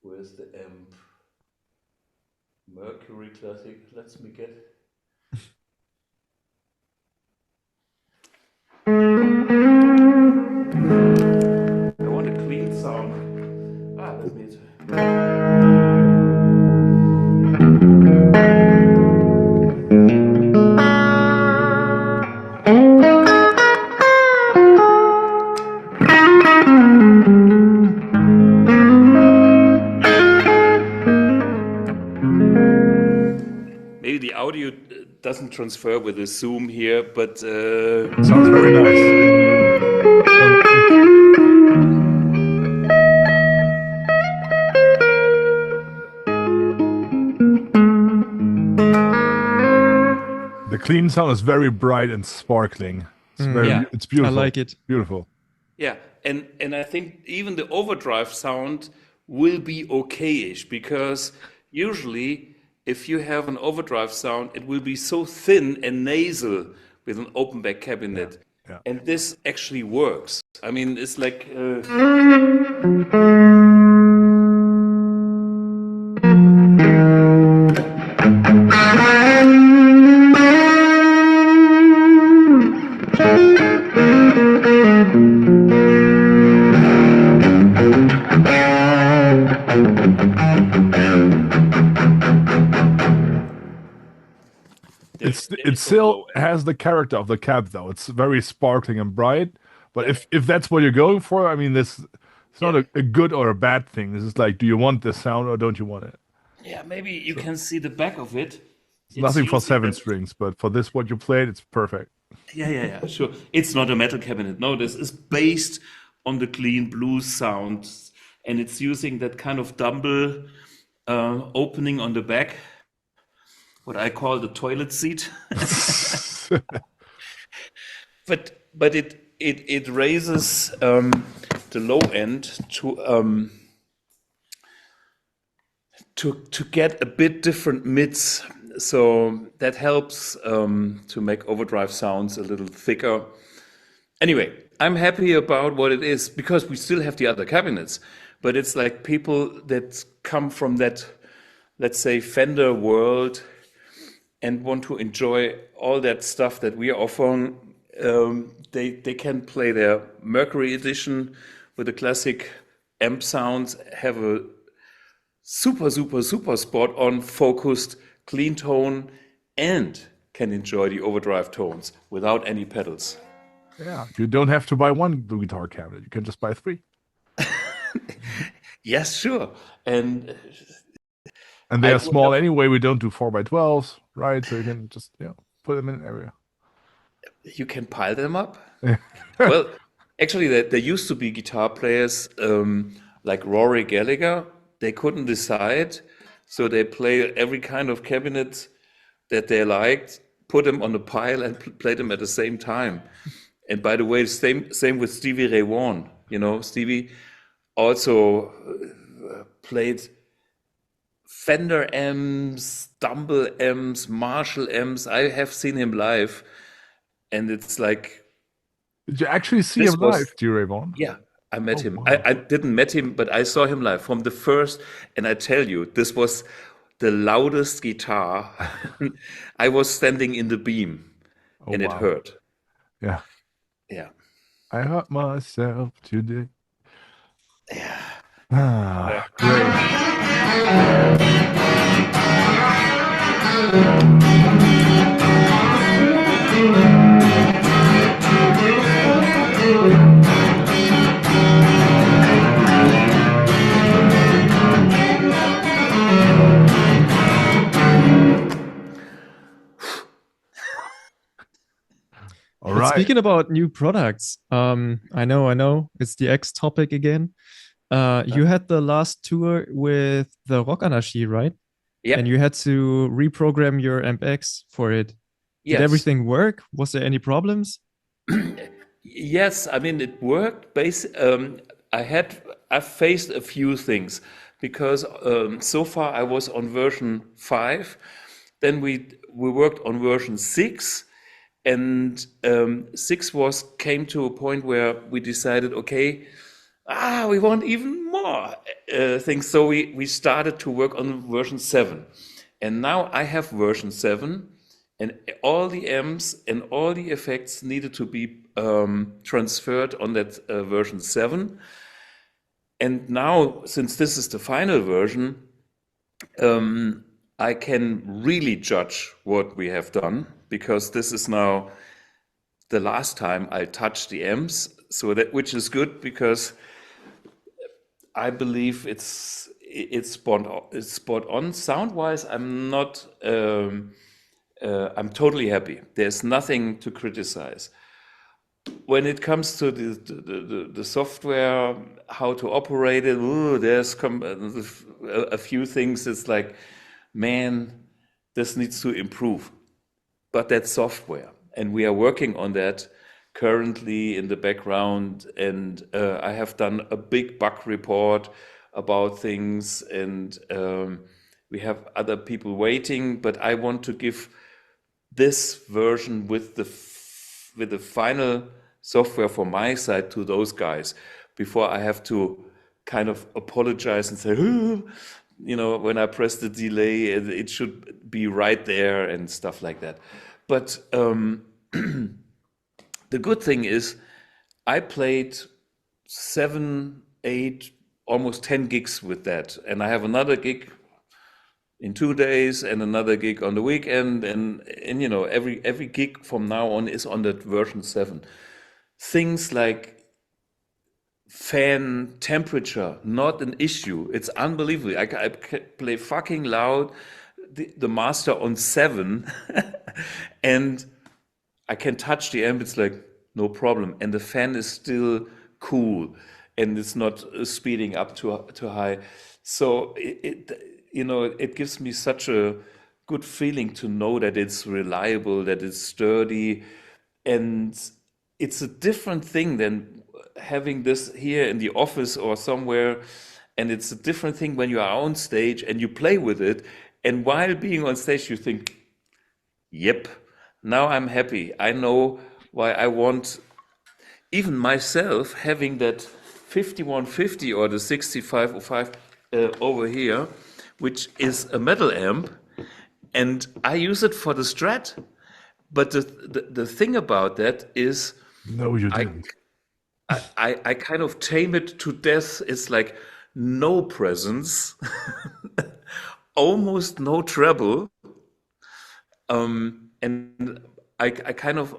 Where's the amp? Mercury Classic. Let's me get. I want a clean sound. with me. Maybe the audio doesn't transfer with the zoom here, but Sounds very nice. The clean sound is very bright and sparkling. It's it's beautiful. I like it. Beautiful. yeah, and I think even the overdrive sound will be okay-ish, because usually if you have an overdrive sound, it will be so thin and nasal with an open back cabinet. Yeah. And this actually works. I mean, it's like It still has the character of the cab, though. It's very sparkling and bright. But if that's what you're going for, I mean, it's not a good or a bad thing. This is like, do you want this sound or don't you want it? yeah, maybe you can see the back of it. It's Nothing for using 7 that- strings, but for this, what you played, it's perfect. Yeah, sure. It's not a metal cabinet. No, this is based on the clean blues sound, and it's using that kind of dumble opening on the back, what I call the toilet seat. but it raises the low end to get a bit different mids. So that helps to make overdrive sounds a little thicker. Anyway, I'm happy about what it is, because we still have the other cabinets, but it's like people that come from that, let's say, Fender world and want to enjoy all that stuff that we are offering. They can play their Mercury edition with the classic amp sounds, have a super spot on focused clean tone, and can enjoy the overdrive tones without any pedals. Yeah, you don't have to buy one BlueGuitar cabinet. You can just buy 3. Yes, sure. And they I are would small have- anyway. We don't do 4x12s, right? So you can just put them in an area. you can pile them up. Well, actually, there used to be guitar players like Rory Gallagher. They couldn't decide, so they play every kind of cabinet that they liked, put them on a pile, and play them at the same time. And by the way, same with Stevie Ray Vaughan. You know, Stevie also played Fender amps, Dumble amps, Marshall amps. I have seen him live, and it's like, Did you actually see This him was- live, Stevie Ray Vaughan? yeah, I met him. wow. I didn't met him, but I saw him live from the first, and I tell you, this was the loudest guitar. I was standing in the beam, and it wow. hurt. Yeah. Yeah. I hurt myself today. Yeah. Ah, great. All But right. speaking about new products, I know it's the X topic again. You had the last tour with the Rock Anarchy, right? Yeah. And you had to reprogram your AmpX for it. Yes. Did everything work? Was there any problems? Yes, I mean it worked. I faced a few things because so far I was on version 5. Then we worked on version 6, and 6 came to a point where we decided, okay, we want even more things. So we started to work on version 7, and now I have version 7. And all the amps and all the effects needed to be transferred on that version 7. And now, since this is the final version, I can really judge what we have done, because this is now the last time I touch the amps, so that, which is good, because I believe it's spot on. Sound wise, I'm not. I'm totally happy. There's nothing to criticize. When it comes to the software, how to operate it, there's a few things. It's like, man, this needs to improve. But that's software, and we are working on that currently in the background. And I have done a big bug report about things, and we have other people waiting. But I want to give this version with the final software from my side to those guys before I have to kind of apologize and say, when I press the delay, it should be right there and stuff like that. But the good thing is, I played 7, 8, almost 10 gigs with that, and I have another gig in 2 days and another gig on the weekend, and every gig from now on is on that version 7. Things like fan temperature, not an issue. It's unbelievable. I play fucking loud, the master on 7, and I can touch the amp. It's like no problem, and the fan is still cool, and it's not speeding up too high. So it gives me such a good feeling to know that it's reliable, that it's sturdy, and it's a different thing than having this here in the office or somewhere. And it's a different thing when you are on stage and you play with it. And while being on stage, you think, yep, now I'm happy. I know why I want, even myself, having that 5150 or the 6505 over here, which is a metal amp, and I use it for the Strat. But the thing about that is, no, you didn't. I kind of tame it to death. It's like no presence, almost no treble, and I kind of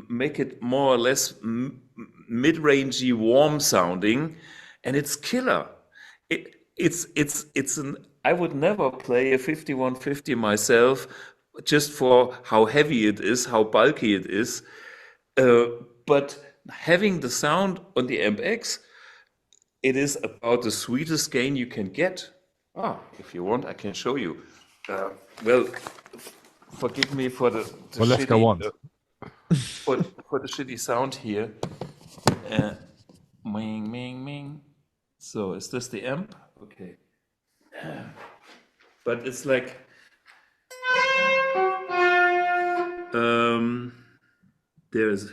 make it more or less mid-rangey, warm sounding, and it's killer. I would never play a 5150 myself, just for how heavy it is, how bulky it is. But having the sound on the AmpX, it is about the sweetest gain you can get. If you want, I can show you. Forgive me for the Valeska wants. for the shitty sound here. Ming, ming, ming. So is this the amp? Okay. But it's like there's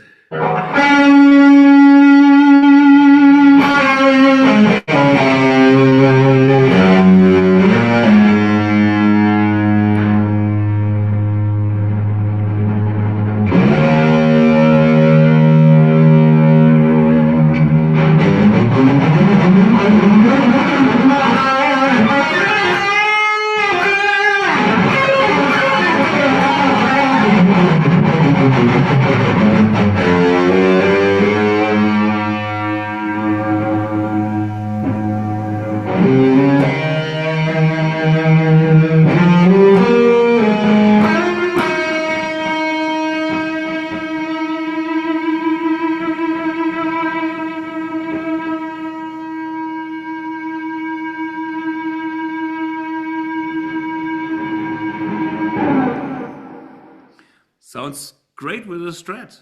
sounds great with a Strat,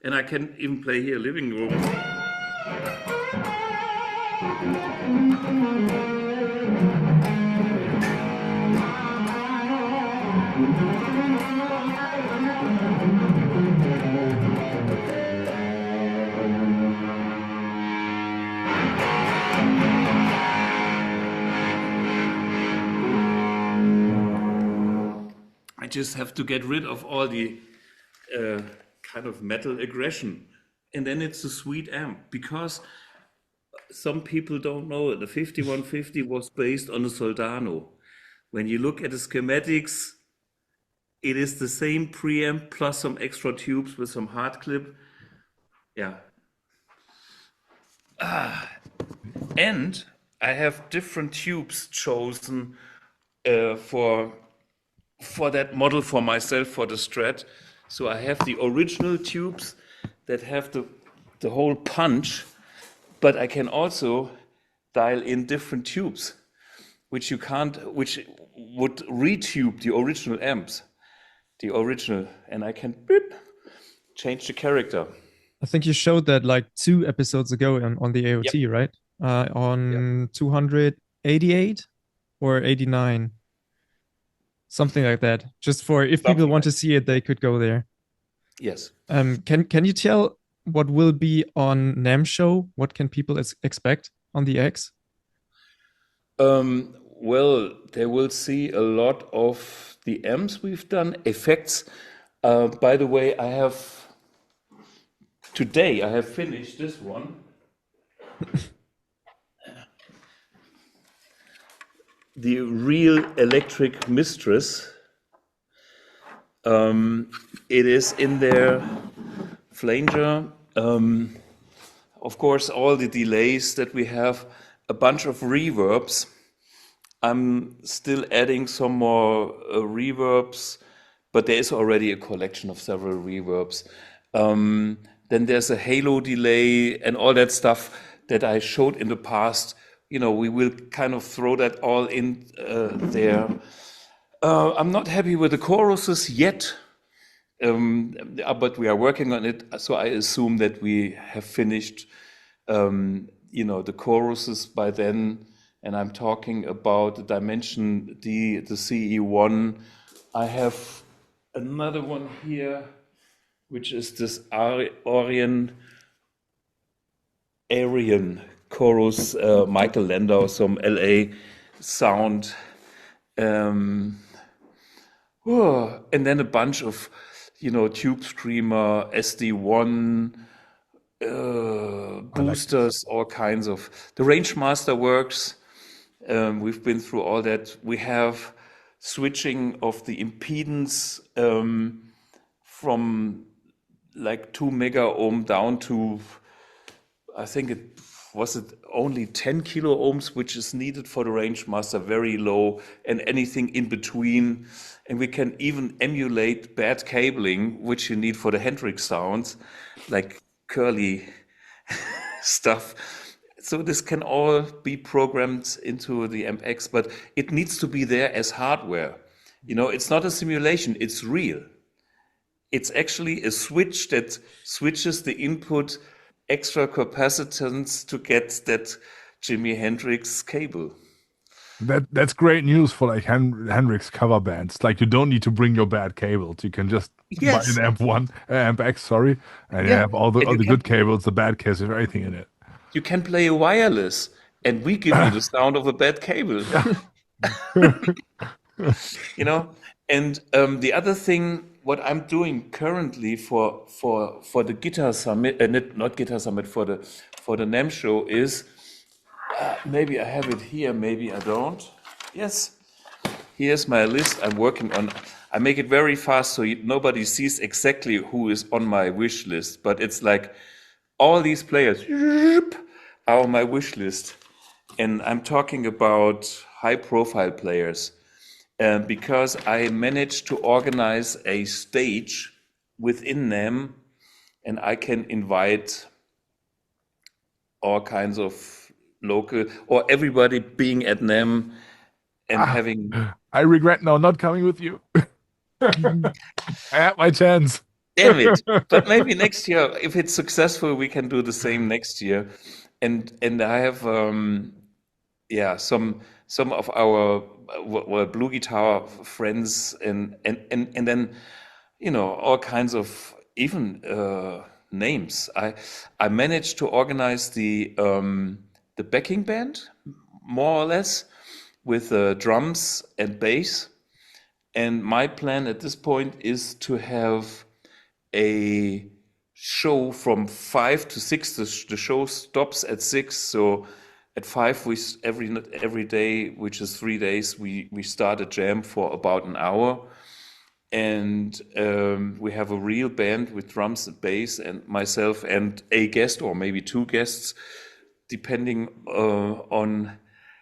and I can even play here, living room. I just have to get rid of all the kind of metal aggression, and then it's a sweet amp, because some people don't know, the 5150 was based on a Soldano. When you look at the schematics, it is the same preamp plus some extra tubes with some hard clip. Yeah. And I have different tubes chosen for that model for myself, for the Strat. So I have the original tubes that have the whole punch, but I can also dial in different tubes, which would retube the original amps, and I can change the character. I think you showed that like 2 episodes ago on the AOT, right? On 288 or 89, something like that. Just for if people want to see it, they could go there. Yes. Can you tell what will be on NAMM Show? What can people expect on the X? Well, they will see a lot of the amps we've done, effects. By the way, today I have finished this one. The Real Electric Mistress. It is in their flanger. Of course, all the delays that we have, a bunch of reverbs. I'm still adding some more reverbs, but there is already a collection of several reverbs. Then there's a halo delay and all that stuff that I showed in the past. You know, we will kind of throw that all in there. I'm not happy with the choruses yet, but we are working on it. So I assume that we have finished, the choruses by then. And I'm talking about the Dimension D, the CE1. I have another one here, which is this Aryan chorus, Michael Landau, some LA sound. And then a bunch of, Tube Screamer, SD1, boosters, all kinds of. The Rangemaster works. We've been through all that. We have switching of the impedance from like 2 mega ohm down to, I think it only 10 kilo ohms, which is needed for the Rangemaster, very low, and anything in between. And we can even emulate bad cabling, which you need for the Hendrix sounds, like curly stuff. So this can all be programmed into the AmpX, but it needs to be there as hardware. It's not a simulation, it's real. It's actually a switch that switches the input extra capacitance to get that Jimi Hendrix cable. That's great news for like Hendrix cover bands. Like you don't need to bring your bad cables. You can just buy an AmpX, and you have all the good cables, the bad cables, everything in it. You can play a wireless, and we give you the sound of a bad cable. And the other thing, what I'm doing currently for the Guitar Summit, not Guitar Summit, for the NAMM Show is, maybe I have it here, maybe I don't. Yes, here's my list I'm working on. I make it very fast so nobody sees exactly who is on my wish list, but it's like all these players are on my wish list. And I'm talking about high-profile players. Because I managed to organize a stage within NAMM, and I can invite all kinds of local, or everybody being at NAMM and having... I regret now not coming with you. I had my chance. Damn it. But maybe next year, if it's successful, we can do the same next year. And I have, some of our BluGuitar friends and then, all kinds of even names. I managed to organize the backing band, more or less, with drums and bass. And my plan at this point is to have a show from 5 to 6. The show stops at 6, so at 5 we every day, which is 3 days, we start a jam for about an hour, and we have a real band with drums and bass and myself and a guest or maybe 2 guests, depending on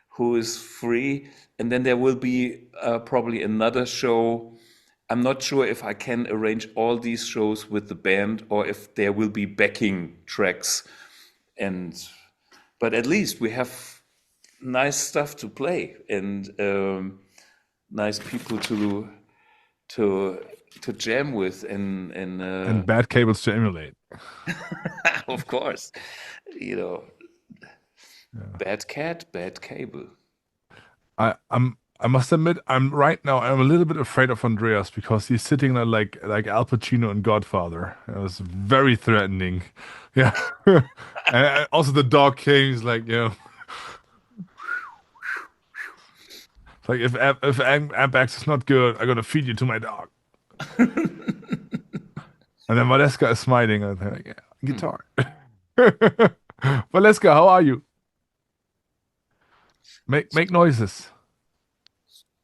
who is free. And then there will be probably another show. I'm not sure if I can arrange all these shows with the band or if there will be backing tracks. But at least we have nice stuff to play and nice people to jam with and bad cables to emulate. Of course, bad cat, bad cable. I must admit, I'm a little bit afraid of Andreas because he's sitting there like Al Pacino in Godfather. It was very threatening. Yeah. And also the dog came, he's like, like if AmpX is not good, I'm gonna feed you to my dog. And then Valeska is smiling and I'm like, yeah, guitar. Valeska, how are you? Make noises.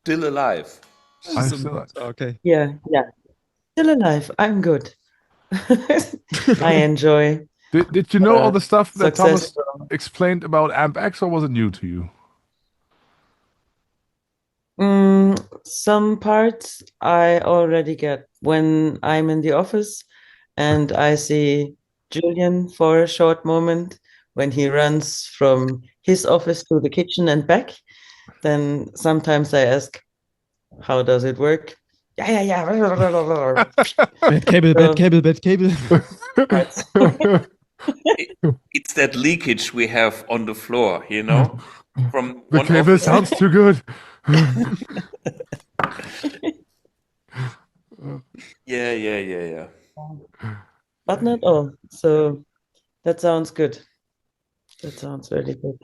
Still alive. I'm still alive. Okay. Yeah. Still alive. I'm good. I enjoy. Did you know all the stuff that success. Thomas explained about AmpX, or was it new to you? Some parts I already get when I'm in the office and I see Julian for a short moment when he runs from his office to the kitchen and back. Then sometimes I ask, how does it work? Yeah. Bad cable. It's that leakage we have on the floor, from The one cable office. sounds too good. Yeah. But not all. So that sounds good. That sounds really good.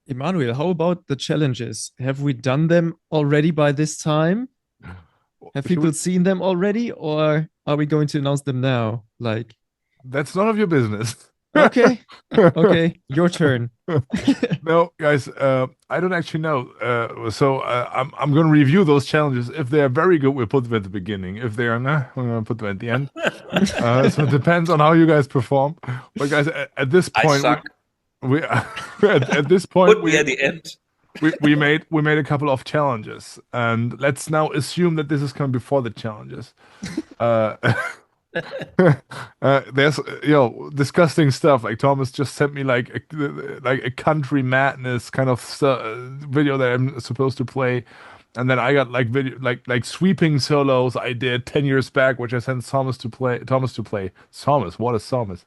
Emanuel, how about the challenges? Have we done them already by this time? Have people seen them already, or are we going to announce them now? Like, That's none of your business. okay, your turn. No, guys, I don't actually know. So I'm going to review those challenges. If they are very good, we'll put them at the beginning. If they are not, we're going to put them at the end. So it depends on how you guys perform. But guys, at this I point, suck. we at this point Put me at the end. we made a couple of challenges, and let's now assume that this is coming before the challenges. There's disgusting stuff. Like Thomas just sent me like a country madness kind of video that I'm supposed to play, and then I got like video like sweeping solos I did 10 years back, which I sent Thomas to play. Thomas, what is Thomas?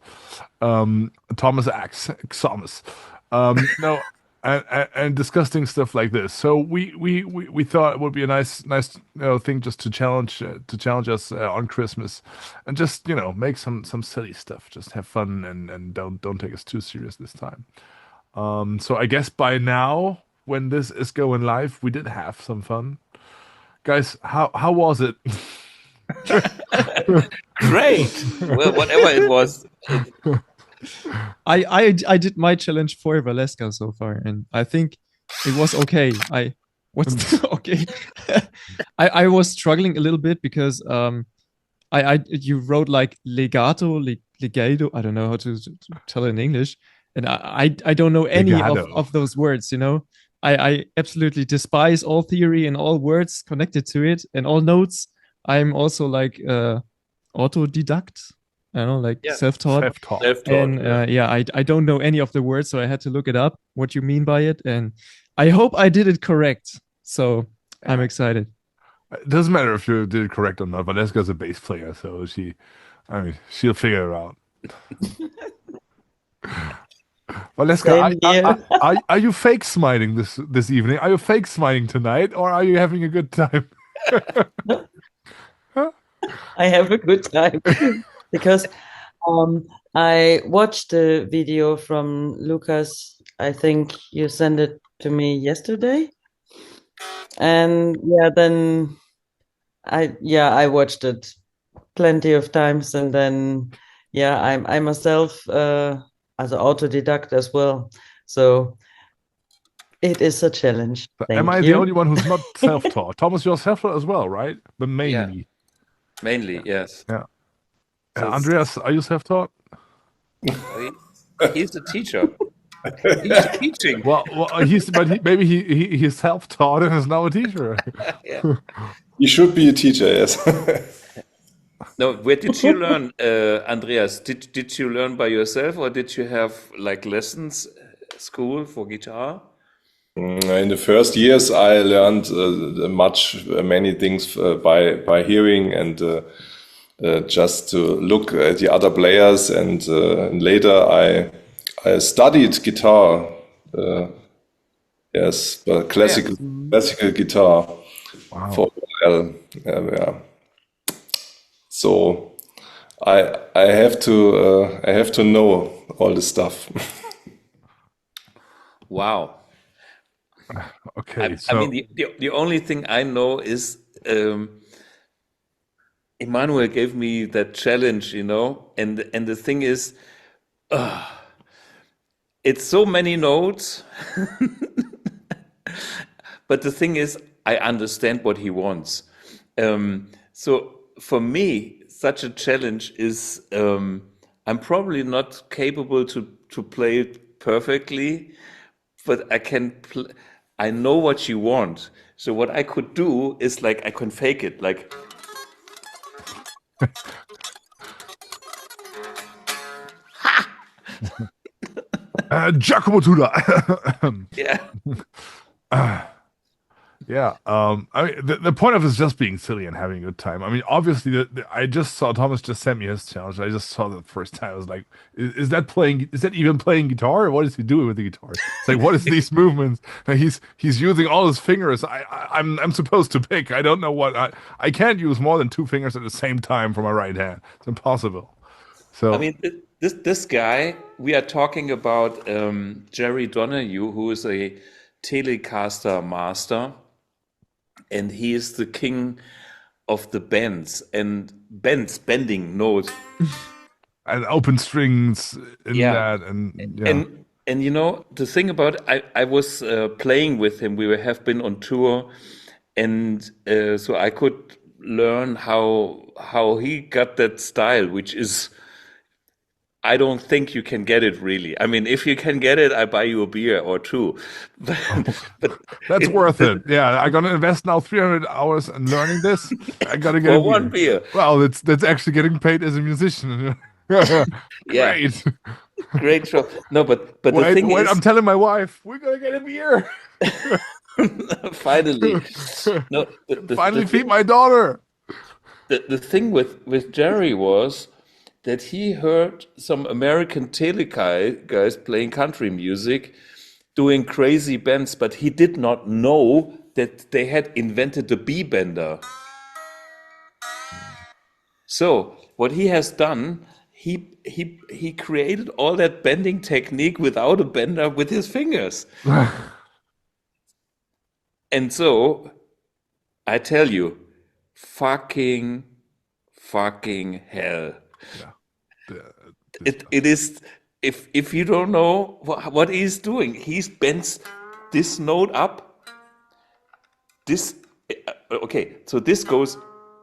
Thomas X Thomas. No. And disgusting stuff like this. So we thought it would be a nice thing just to challenge us on Christmas, and just make some silly stuff, just have fun and don't take us too serious this time. So I guess by now, when this is going live, we did have some fun, guys. How was it? Great. Well, whatever it was. I did my challenge for Valeska so far, and I think it was okay. Okay? I was struggling a little bit because you wrote like legato. I don't know how to tell it in English, and I don't know any of those words. I absolutely despise all theory and all words connected to it and all notes. I'm also like autodidact. I don't know, like self-taught. And I don't know any of the words, so I had to look it up, what you mean by it. And I hope I did it correct. So I'm excited. It doesn't matter if you did it correct or not. Valeska's a bass player, so she'll figure it out. Valeska, are you fake smiling this evening? Are you fake smiling tonight, or are you having a good time? I have a good time. Because I watched the video from Lukas. I think you sent it to me yesterday. And then I watched it plenty of times, and then I myself as an autodidact as well, so it is a challenge. Am I Thank the you. only one who's not self-taught? Thomas, you're self-taught as well, right? But mainly. Mainly, yes. Yeah. So Andreas, are you self-taught? he's a teacher. He's teaching. Well, maybe he's self-taught and is now a teacher. Yeah. You should be a teacher, yes. No, where did you learn, Andreas? Did you learn by yourself, or did you have like lessons, school for guitar? In the first years, I learned many things by hearing and just to look at the other players. And later, I studied guitar. Yes, but classical guitar for a while. Yeah. So I have to know all the stuff. Wow. Okay. I mean, the only thing I know is Emanuel gave me that challenge, you know, and the thing is, it's so many notes, but the thing is, I understand what he wants. So for me, such a challenge is I'm probably not capable to play it perfectly, but I know what you want. So what I could do is like I can fake it, like. Giacomo Tuda. Yeah. Yeah. I mean, the point of it is just being silly and having a good time. I mean, obviously, I just saw Thomas just sent me his challenge. I just saw the first time. I was like, is that even playing guitar? Or what is he doing with the guitar? It's like, what is these movements? And he's using all his fingers. I'm supposed to pick. I don't know what. I can't use more than 2 fingers at the same time for my right hand. It's impossible. So I mean, this guy, we are talking about Jerry Donahue, who is a Telecaster master. And he is the king of the bending notes. And open strings in that. And you know, the thing about I was playing with him. We have been on tour, and so I could learn how he got that style, which is, I don't think you can get it really. I mean, if you can get it, I buy you a beer or 2. But that's worth it. Yeah, I'm gonna invest now 300 hours in learning this. I gotta get for a one beer. Well, that's actually getting paid as a musician. Great. Great show. No, but the thing is, I'm telling my wife we're gonna get a beer. Finally, no. Finally, feed my daughter. The thing with Jerry was that he heard some American tele guys playing country music, doing crazy bends, but he did not know that they had invented the B-bender. So what he has done, he created all that bending technique without a bender with his fingers. And so, I tell you, fucking hell. It is, if you don't know what he's doing, he bends this note up. Okay, so this goes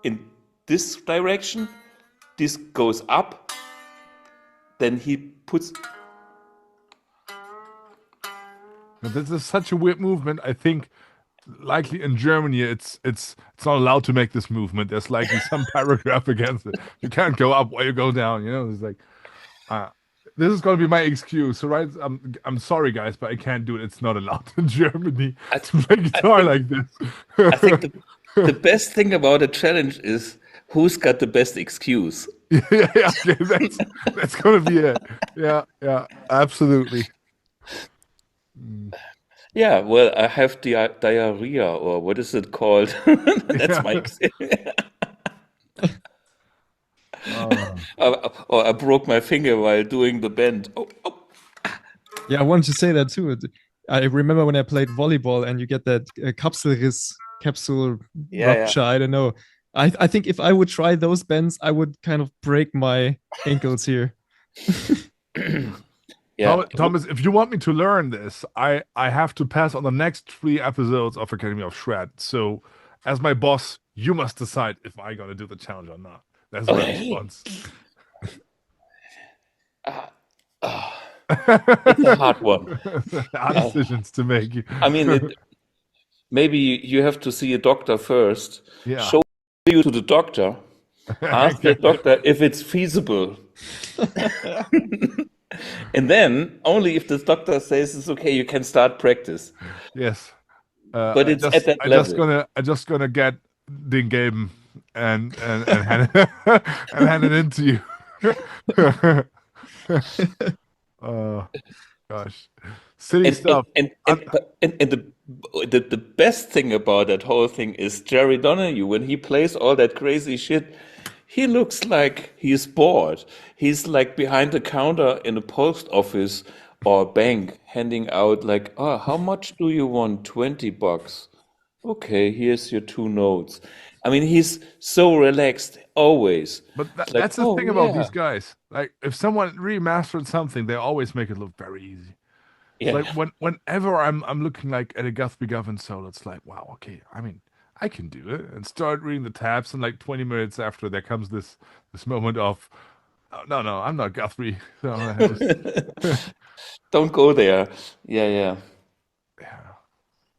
in this direction, this goes up, then he puts. This is such a weird movement. I think likely in Germany it's not allowed to make this movement. There's likely some paragraph against it. You can't go up while you go down, you know. It's like this is gonna be my excuse. So right, I'm sorry guys, but I can't do it. It's not allowed in Germany to play guitar like this. I think the best thing about a challenge is who's got the best excuse. Yeah, okay, that's gonna be it. Yeah, absolutely. Yeah, well, I have diarrhea, or what is it called? That's my or I broke my finger while doing the bend. Oh. Yeah, I wanted to say that too. I remember when I played volleyball and you get that capsule rupture. I don't know. I think if I would try those bends, I would kind of break my ankles here. Yeah. Thomas, if you want me to learn this, I have to pass on the next 3 episodes of Academy of Shred. So, as my boss, you must decide if I'm gonna do the challenge or not. That's my response. It's a hard one. Hard decisions to make. I mean, maybe you have to see a doctor first. Yeah. Show you to the doctor. Ask the doctor if it's feasible. And then only if the doctor says it's okay, you can start practice. Yes. But it's at that level. I'm just gonna get the game and hand it, and hand it into you. Oh gosh, silly stuff. And the best thing about that whole thing is Jerry Donahue, when he plays all that crazy shit, he looks like he's bored. He's like behind the counter in a post office or bank, handing out like, oh, how much do you want? $20. Okay, here's your 2 notes. I mean, he's so relaxed always. But Like, that's the oh, thing about yeah. these guys. Like, if someone remastered something, they always make it look very easy. Yeah. Like whenever I'm looking like at a Guthrie Govan solo, it's like, wow, okay, I mean, I can do it, and start reading the tabs, and like 20 minutes after, there comes this moment of, oh, no, I'm not Guthrie. So I just- Don't go there. Yeah. yeah.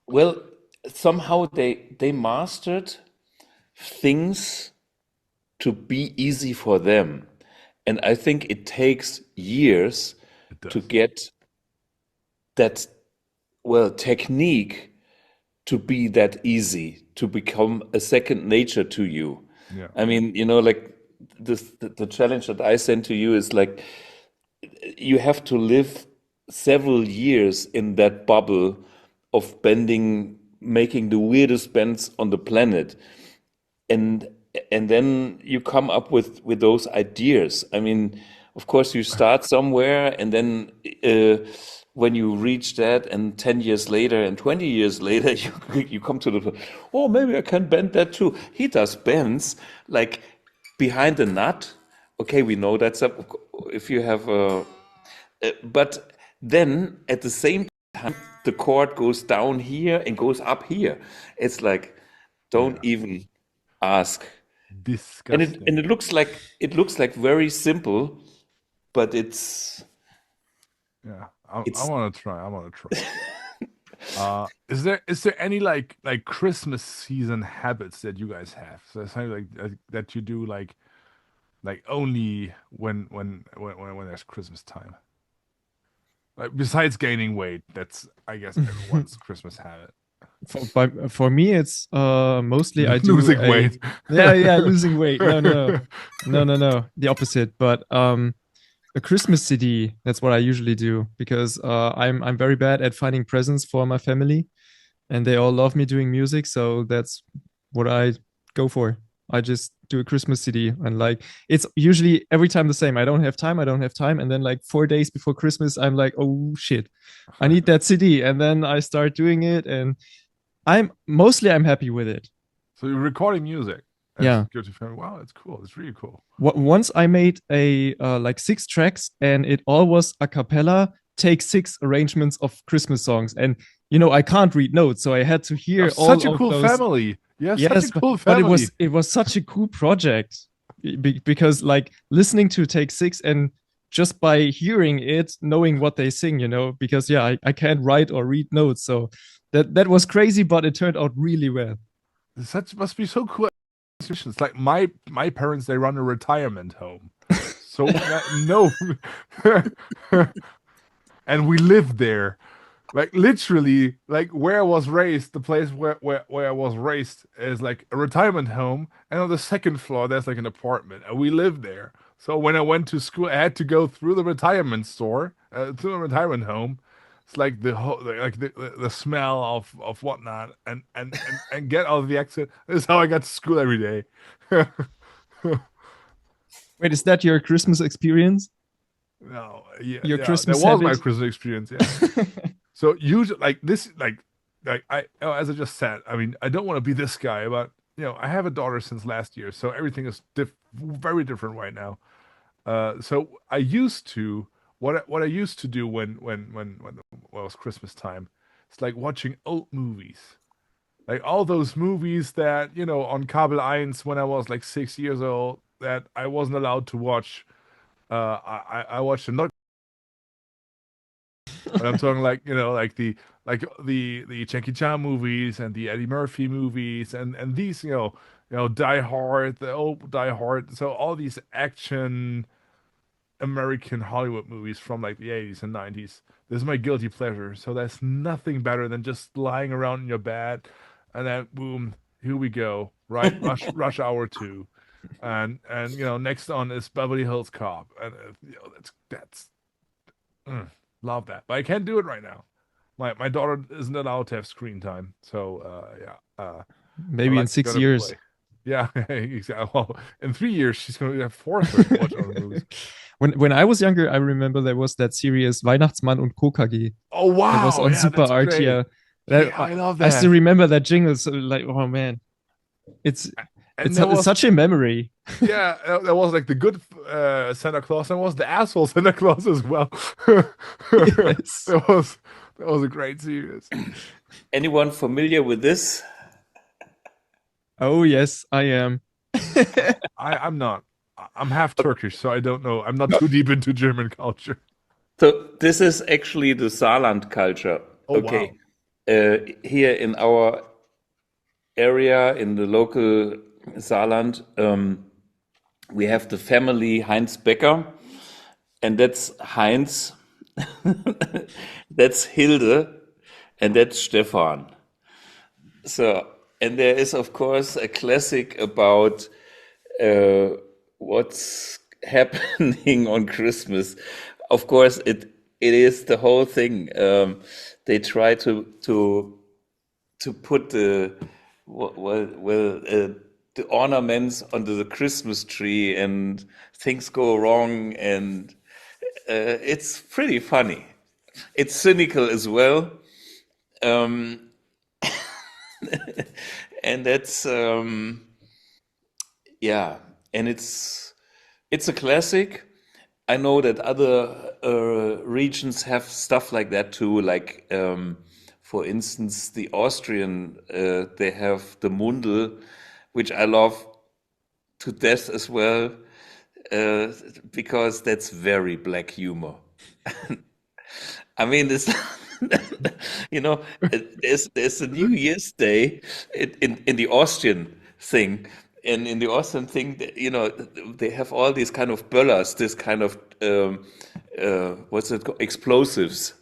Well, somehow they mastered things to be easy for them. And I think it takes years to get that, well, technique to be that easy, to become a second nature to you. Yeah. I mean, you know, like the challenge that I sent to you is like, you have to live several years in that bubble of bending, making the weirdest bends on the planet. And then you come up with those ideas. I mean, of course, you start somewhere, and then when you reach that, and 10 years later and 20 years later, you come to the, oh, maybe I can bend that too. He does bends like behind the nut. Okay, we know that's up if you have a, but then at the same time, the chord goes down here and goes up here. It's like, don't even ask. Disgusting. And it looks like very simple, but it's Yeah, I want to try. Is there any like Christmas season habits that you guys have? So something like that you do like only when there's Christmas time. Like besides gaining weight, that's I guess everyone's Christmas habit. For me, it's mostly I do Losing weight. Yeah, losing weight. No, the opposite. But a Christmas CD. That's what I usually do because I'm very bad at finding presents for my family, and they all love me doing music. So that's what I go for. I just do a Christmas CD, and like it's usually every time the same. I don't have time, and then like 4 days before Christmas, I'm like, oh shit, I need that CD, and then I start doing it, and I'm happy with it. So you're recording music. Yeah. Wow, that's cool. It's really cool. Once I made a like 6 tracks, and it all was a cappella, take 6 arrangements of Christmas songs, and you know I can't read notes, so I had to hear all such a of cool those. family. Yes, such a cool but family. it was such a cool project because like listening to take 6 and just by hearing it, knowing what they sing, you know, because yeah, I can't write or read notes, so that was crazy, but it turned out really well. Such must be so cool. It's like my parents, they run a retirement home, so no, and we live there. Like literally, like where I was raised, the place where I was raised is like a retirement home, and on the second floor there's like an apartment, and we live there. So when I went to school, I had to go through the retirement store, to the retirement home. It's like the whole, like the smell of whatnot, and get out of the exit. This is how I got to school every day. Wait, is that your Christmas experience? No, yeah, Your Christmas that was my habit? Christmas experience. Yeah. So usually, like this, like I, as I just said, I mean, I don't want to be this guy, but I have a daughter since last year, so everything is very different right now. So I used to what I used to do when it was Christmas time. It's like watching old movies, like all those movies that on Kabel 1 when I was like 6 years old that I wasn't allowed to watch. I watched them not. But I'm talking like the Jackie Chan movies and the Eddie Murphy movies and these Die Hard, the old Die Hard. So all these action American Hollywood movies from like the 80s and 90s. This is my guilty pleasure. So that's nothing better than just lying around in your bed and then boom, here we go. Right, Rush Hour 2. And next on is Beverly Hills Cop. And that's love that. But I can't do it right now. My daughter isn't allowed to have screen time. So maybe in 6 years. Play. Yeah, exactly. Well, in 3 years, she's going to have forced her to watch other movies. When I was younger, I remember there was that series Weihnachtsmann und Co. KG. Oh, wow. It was on Super RTL. I love that. I still remember that jingle. So like, oh, man. It's such a memory. Yeah, there was like the good Santa Claus, and there was the asshole Santa Claus as well. Yes. That was a great series. Anyone familiar with this? Oh yes, I am. I'm not. I'm half Turkish, so I don't know. I'm not too deep into German culture. So this is actually the Saarland culture. Oh, okay. Wow. Here in our area, in the local Saarland, we have the family Heinz Becker, and that's Heinz, that's Hilde, and that's Stefan. So, and there is, of course, a classic about what's happening on Christmas. Of course, it is the whole thing. They try to put the ornaments under the Christmas tree, and things go wrong, and it's pretty funny. It's cynical as well, and that's yeah, and it's a classic. I know that other regions have stuff like that too, like for instance, the Austrian, they have the Mundel, which I love to death as well, because that's very black humor. I mean, this, there's a New Year's Day in the Austrian thing. And in the Austrian thing, they have all these kind of böllers, this kind of, what's it called? Explosives.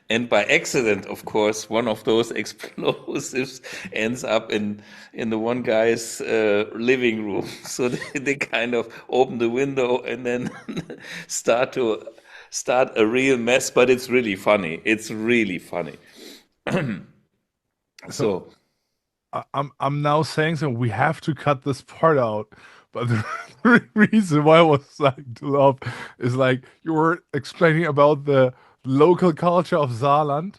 And by accident, of course, one of those explosives ends up in the one guy's living room. So they kind of open the window and then start a real mess. But it's really funny. It's really funny. So I'm now saying so. We have to cut this part out. But the reason why I was starting to laugh is like you were explaining about the local culture of Saarland,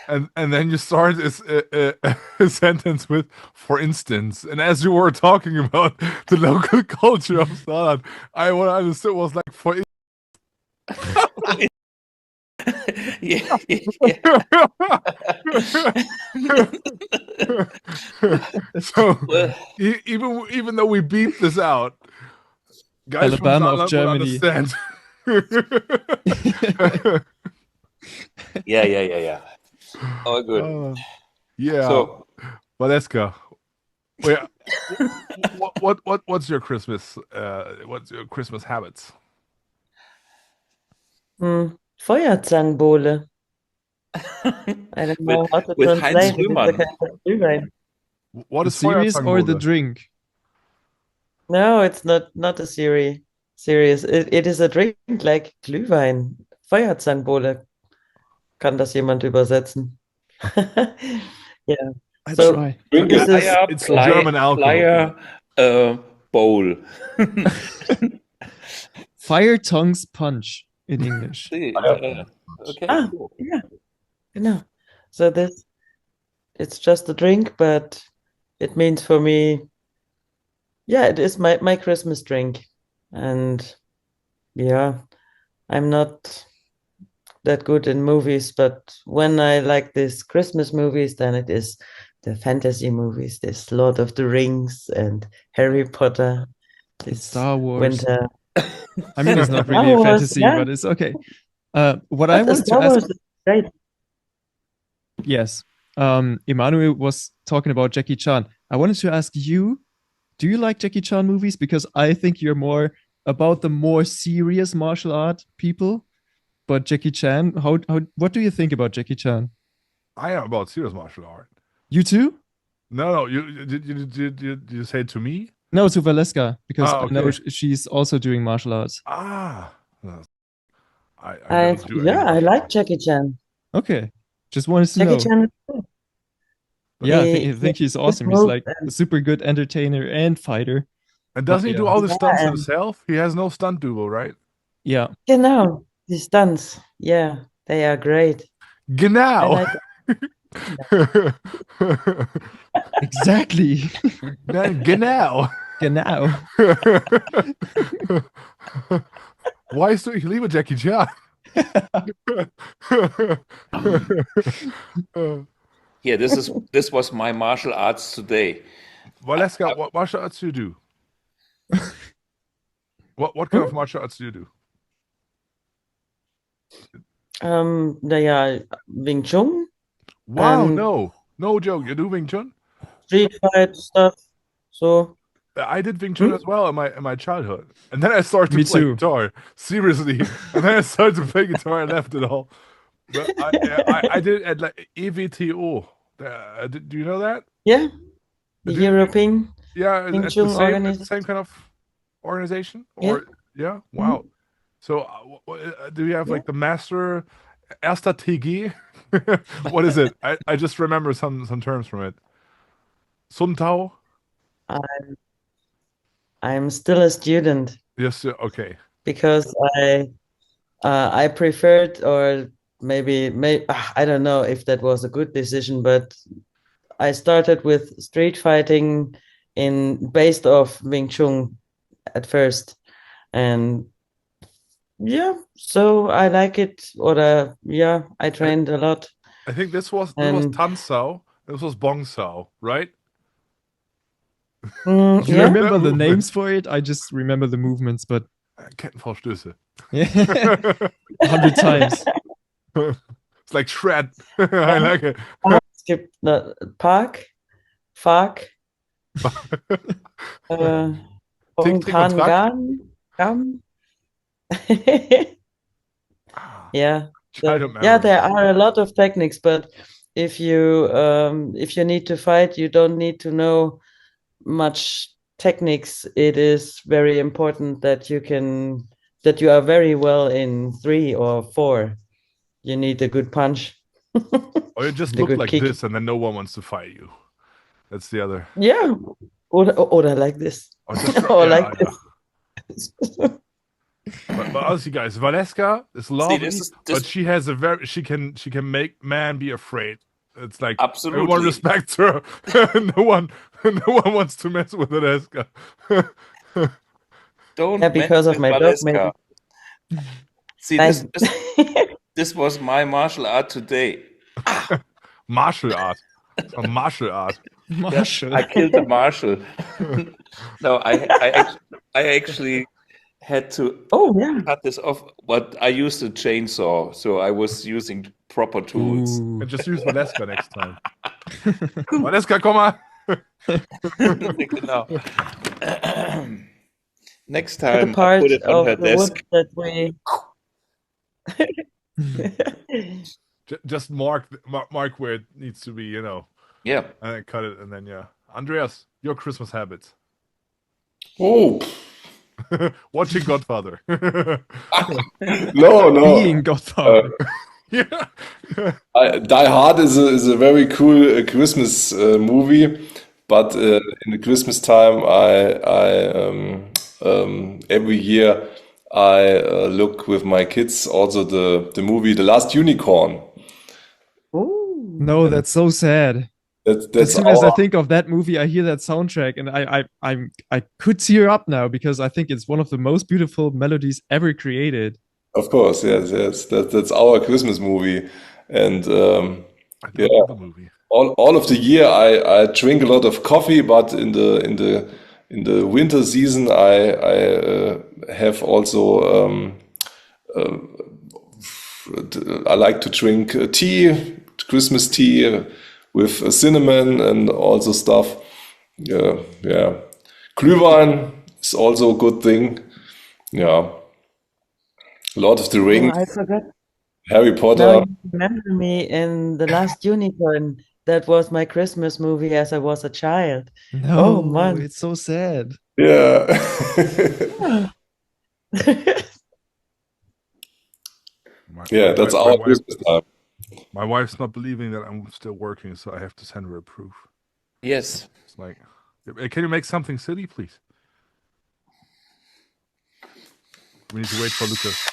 and then you start a sentence with "for instance," and as you were talking about the local culture of Saarland, what I understood was like "for." Yeah. So even though we beep this out, guys Alabama from of Germany understand. Yeah. All good. Yeah. So, Valeska, what's your Christmas? What's your Christmas habits? Feuerzangenbowle. I don't know how to with Heinz translate it. Rühmann. It's a kind of Glühwein. What the is series or the Feuerzangenbowle? drink? No, it's not a series. It is a drink like Glühwein. Feuerzangenbowle. Kann das jemand übersetzen? Yeah. I So try. Drink this it. is It's German alcohol. Bowl. Fire tongues punch in English. Okay. Cool. yeah, genau. So it's just a drink, but it means for me, yeah, it is my Christmas drink. And yeah, I'm not that good in movies, but when I like these Christmas movies, then it is the fantasy movies. There's Lord of the Rings and Harry Potter. It's Star Wars. Winter. I mean, it's not really a fantasy, but it's okay. What I wanted to ask. Right. Yes. Emanuel was talking about Jackie Chan. I wanted to ask you, do you like Jackie Chan movies? Because I think you're more about the more serious martial art people. But Jackie Chan, what do you think about Jackie Chan? I am about serious martial art. You too? No. Did you say it to me? No, to Valeska, because okay. I know she's also doing martial arts. I like Jackie Chan. Okay, just wanted to know. Chan. Yeah, I think he's awesome. He's like a super good entertainer and fighter. And doesn't he do all the stunts himself? He has no stunt double, right? Yeah. Genau. The stunts. Yeah, they are great. Genau. Exactly. Genau. Genau. Weißt du, ich liebe Jackie Chan. Yeah, this was my martial arts today. Valeska, what martial arts do you do? What kind of martial arts do you do? Wing Chun. Wow, no joke. You do Wing Chun? Street fight stuff. So I did Wing Chun as well in my childhood, and then I started to play guitar. Seriously, and then I started to play guitar. I left it all. But I did at like EVTO. Do you know that? Yeah, the European. Yeah, Wing Chun the same kind of organization. Or yeah, wow. So, do you have like the master Erster TG? What is it? I just remember some terms from it. Sun Tao? I'm still a student. Yes, okay. Because I preferred, or maybe I don't know if that was a good decision, but I started with street fighting based off Wing Chun at first, and yeah, so I like it. Or I trained a lot. I think this was Tan Sao. This was Bong Sao, right? You remember the names for it? I just remember the movements, but Kettenvorstöße. Yeah, 100 times. It's like shred. I like it. Skip the Park, Fark, Gam. Yeah. There are a lot of techniques, but if you need to fight, you don't need to know much techniques. It is very important that you are very well in 3 or 4. You need a good punch. Or you just look like this and then no one wants to fight you. That's the other. Yeah. Or like this. This. But honestly, guys, Valeska is lovely, but she has she can make man be afraid. It's like absolutely everyone respects her. no one wants to mess with Valeska. Don't because of my Valeska. See, this was my martial art today. Martial art. A martial art. Martial. I killed the marshal. No, I actually had to cut this off, but I used a chainsaw, so I was using proper tools. And just use Valeska next time. Valeska, komm mal! Genau. Next time, I put it on her desk. That we... just mark where it needs to be, Yeah. And then cut it, and then Andreas, your Christmas habits. Oh. Watching Godfather. No. Being Godfather. Die Hard is a very cool Christmas movie, but in the Christmas time, I every year I look with my kids also the movie The Last Unicorn. Ooh. No, that's so sad. That's As soon as I our, think of that movie, I hear that soundtrack, and I could tear up now because I think it's one of the most beautiful melodies ever created. of course, yes. That's our Christmas movie, and I don't yeah, know the movie. all of the year I drink a lot of coffee, but in the winter season I have also I like to drink tea, Christmas tea with cinnamon and also stuff. Yeah. Glühwein is also a good thing. Yeah. Lord of the Oh, Rings, I forgot. Harry Now Potter. you remember me in The Last Unicorn. That was my Christmas movie as I was a child. Oh, No, man. it's so sad. Yeah. Yeah, that's our Christmas time. My wife's not believing that I'm still working, so I have to send her a proof. Yes. It's like, can you make something silly, please? We need to wait for Lukas.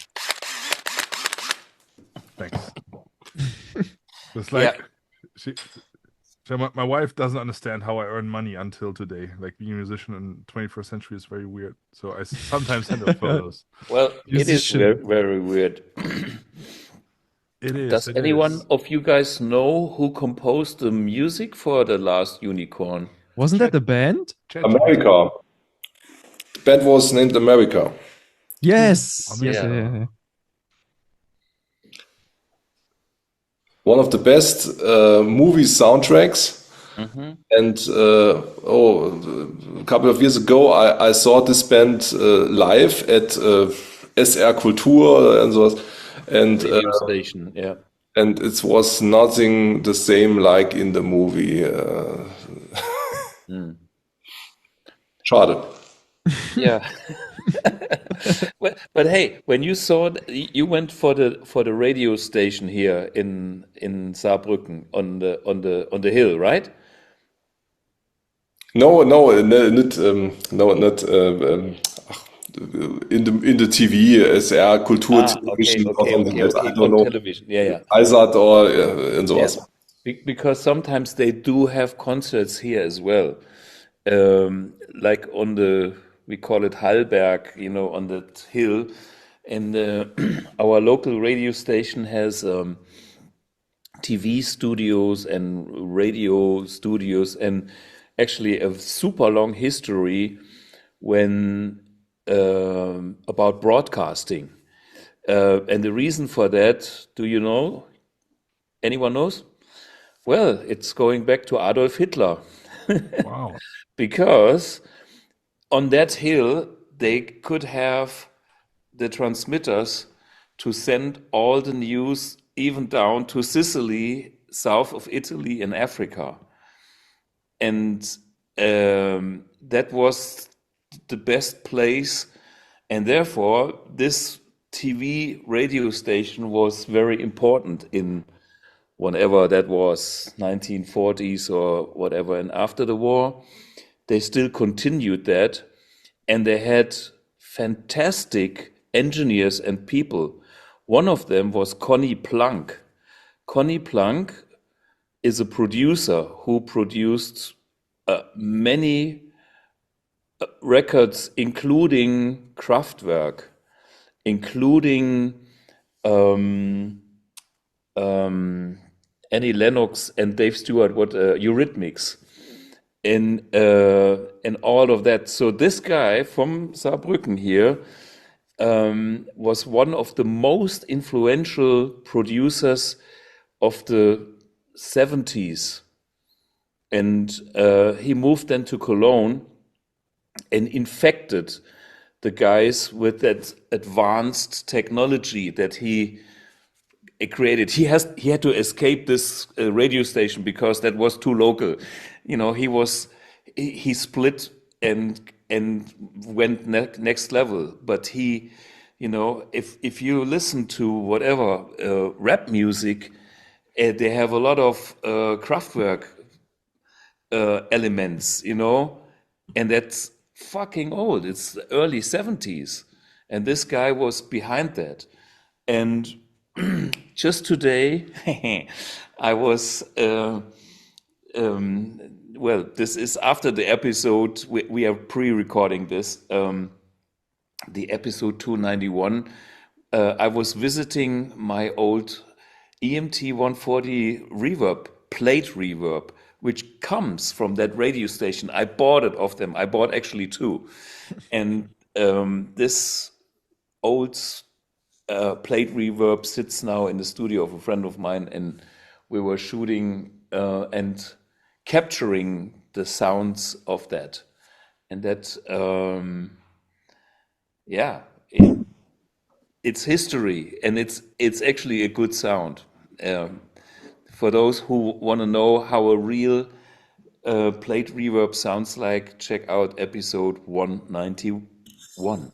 Thanks. It's like, my wife doesn't understand how I earn money until today. Like being a musician in the 21st century is very weird. So I sometimes send her photos. Well, it is very, very weird. It is. Does anyone of you guys know who composed the music for The Last Unicorn? Wasn't that the band? America. The band was named America. Yes. Yeah. Yeah. One of the best movie soundtracks. And a couple of years ago, I saw this band live at SR Kultur and so. And Radio station, yeah. And it was nothing the same like in the movie. Schade. Yeah. but hey, when you saw you went for the radio station here in Saarbrücken on the hill, right? No, not in the TV, SR Kultur Television, okay, I don't know, television, yeah. Eisert or and sowas. Yeah. Because sometimes they do have concerts here as well, like on we call it Hallberg, on that hill, and our local radio station has TV studios and radio studios, and actually a super long history when about broadcasting. And the reason for that, do you know? Anyone knows? Well, it's going back to Adolf Hitler. Wow. Because on that hill, they could have the transmitters to send all the news even down to Sicily, south of Italy and Africa. And that was the best place. And therefore, this TV radio station was very important in whenever that was, 1940s or whatever. And after the war, they still continued that. And they had fantastic engineers and people. One of them was Connie Plank. Connie Plank is a producer who produced many records, including Kraftwerk, including Annie Lennox and Dave Stewart, Eurythmics, and all of that. So this guy from Saarbrücken here was one of the most influential producers of the 70s. And he moved then to Cologne and infected the guys with that advanced technology that he created. He had to escape this radio station because that was too local. He split and went next level. But he, if you listen to whatever rap music, they have a lot of Kraftwerk elements, and that's fucking old. It's the early 70s, and this guy was behind that. And just today, I was well, this is after the episode. We are pre-recording this. The episode 291. I was visiting my old EMT 140 reverb, plate reverb, which comes from that radio station. I bought it off them. I bought actually two. And this old plate reverb sits now in the studio of a friend of mine, and we were shooting and capturing the sounds of that. And that, yeah, it's history, and it's actually a good sound. For those who want to know how a real plate reverb sounds like, check out episode 191.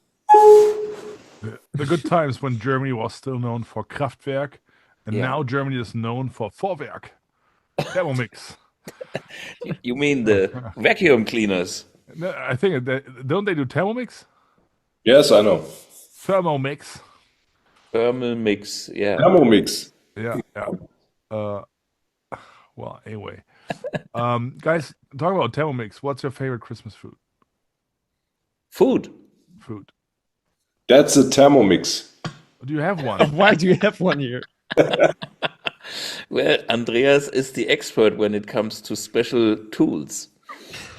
The good times when Germany was still known for Kraftwerk, and now Germany is known for Vorwerk, Thermomix. You mean the vacuum cleaners? No, I think don't they do Thermomix? Yes, I know. Thermomix. Thermal mix, yeah. Thermomix. Yeah. Well, anyway, guys, talk about Thermomix. What's your favorite Christmas food? Food. That's a Thermomix. Do you have one? Why do you have one here? Well, Andreas is the expert when it comes to special tools.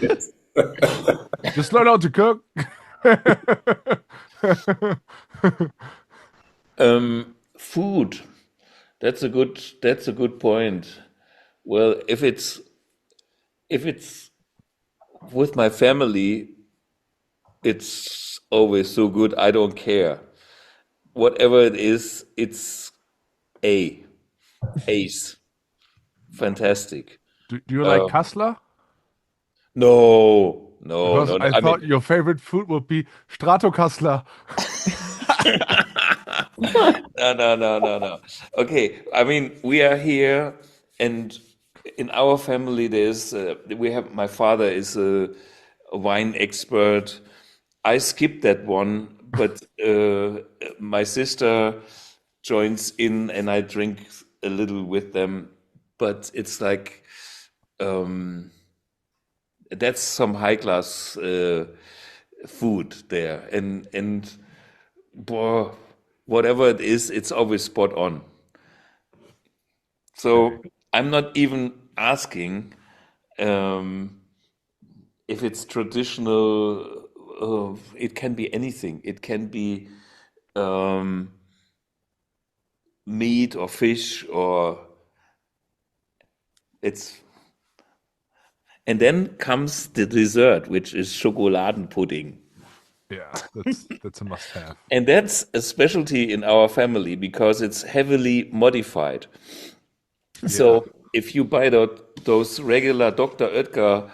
Yes. Just learn how to cook. Food. That's a good point. Well, if it's with my family, it's always so good. I don't care. Whatever it is, it's ace. Fantastic. Do you like Kassler? No. Because I thought your favorite food would be Stratokassler. No. Okay, I mean, we are here, and in our family, my father is a wine expert. I skipped that one, but my sister joins in, and I drink a little with them. But it's like that's some high class food there, and boy, whatever it is, it's always spot on. So I'm not even asking if it's traditional. It can be anything. It can be meat or fish, or it's. And then comes the dessert, which is Schokoladenpudding. Yeah, that's a must-have. And that's a specialty in our family because it's heavily modified. So if you buy those regular Dr. Oetker,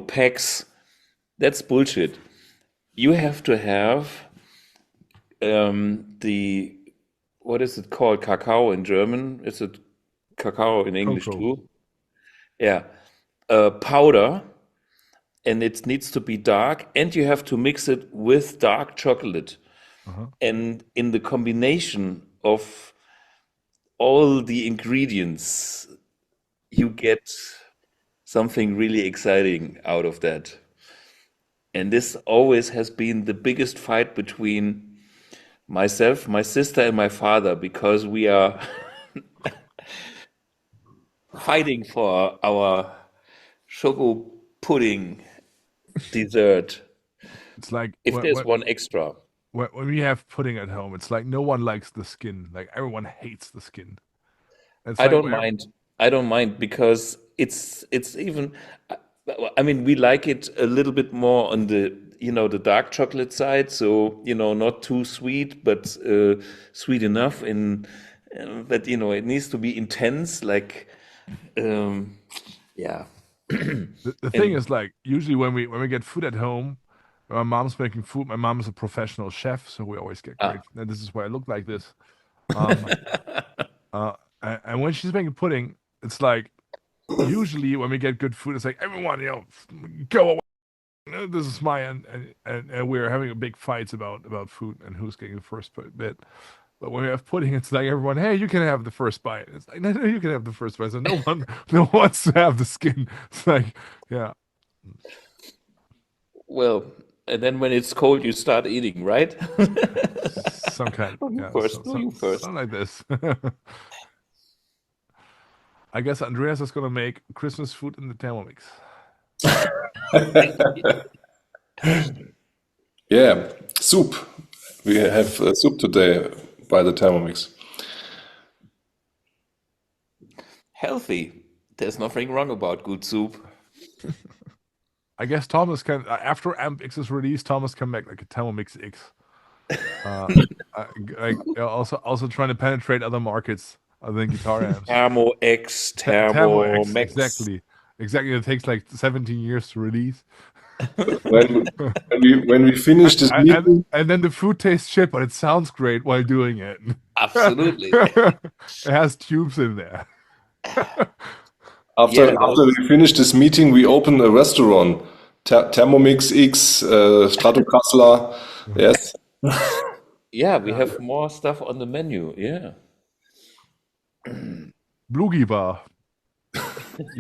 packs, that's bullshit. You have to have what is it called? Cacao in German. Is it cacao in English too? Yeah. Powder. And it needs to be dark, and you have to mix it with dark chocolate. And in the combination of all the ingredients, you get something really exciting out of that. And this always has been the biggest fight between myself, my sister, and my father, because we are fighting for our choco pudding dessert. It's like if there's one extra. When we have pudding at home, it's like no one likes the skin. Like everyone hates the skin. It's I don't mind. I don't mind because it's even. I mean, we like it a little bit more on the the dark chocolate side. So not too sweet, but sweet enough. But it needs to be intense. Like, yeah. The thing is, like, usually when we get food at home, my mom's making food. My mom is a professional chef, so we always get great. And this is why I look like this. And when she's making pudding, it's like usually when we get good food, it's like everyone, go away. This is mine, and we're having a big fights about food and who's getting the first bit. But when we have pudding, it's like everyone, hey, you can have the first bite. It's like, no, you can have the first bite. So no one wants to have the skin. It's like, yeah. Well, and then when it's cold, you start eating, right? Some kind. Yeah, First, do you first. Something like this. I guess Andreas is gonna make Christmas food in the Thermomix. Yeah, soup. We have soup today by the Thermomix. Healthy. There's nothing wrong about good soup. I guess Thomas can, after AmpX is released, Thomas can make like a Thermomix X. Also trying to penetrate other markets other than guitar amps. Thermo X, Thermo X, Max. exactly. It takes like 17 years to release. When we finish this meeting, and then the food tastes shit, but it sounds great while doing it. Absolutely. It has tubes in there. after we finish this meeting, we open a restaurant. Thermomix X, Stratocaster. Yes. Yeah, we have more stuff on the menu. Yeah. BluGuitar.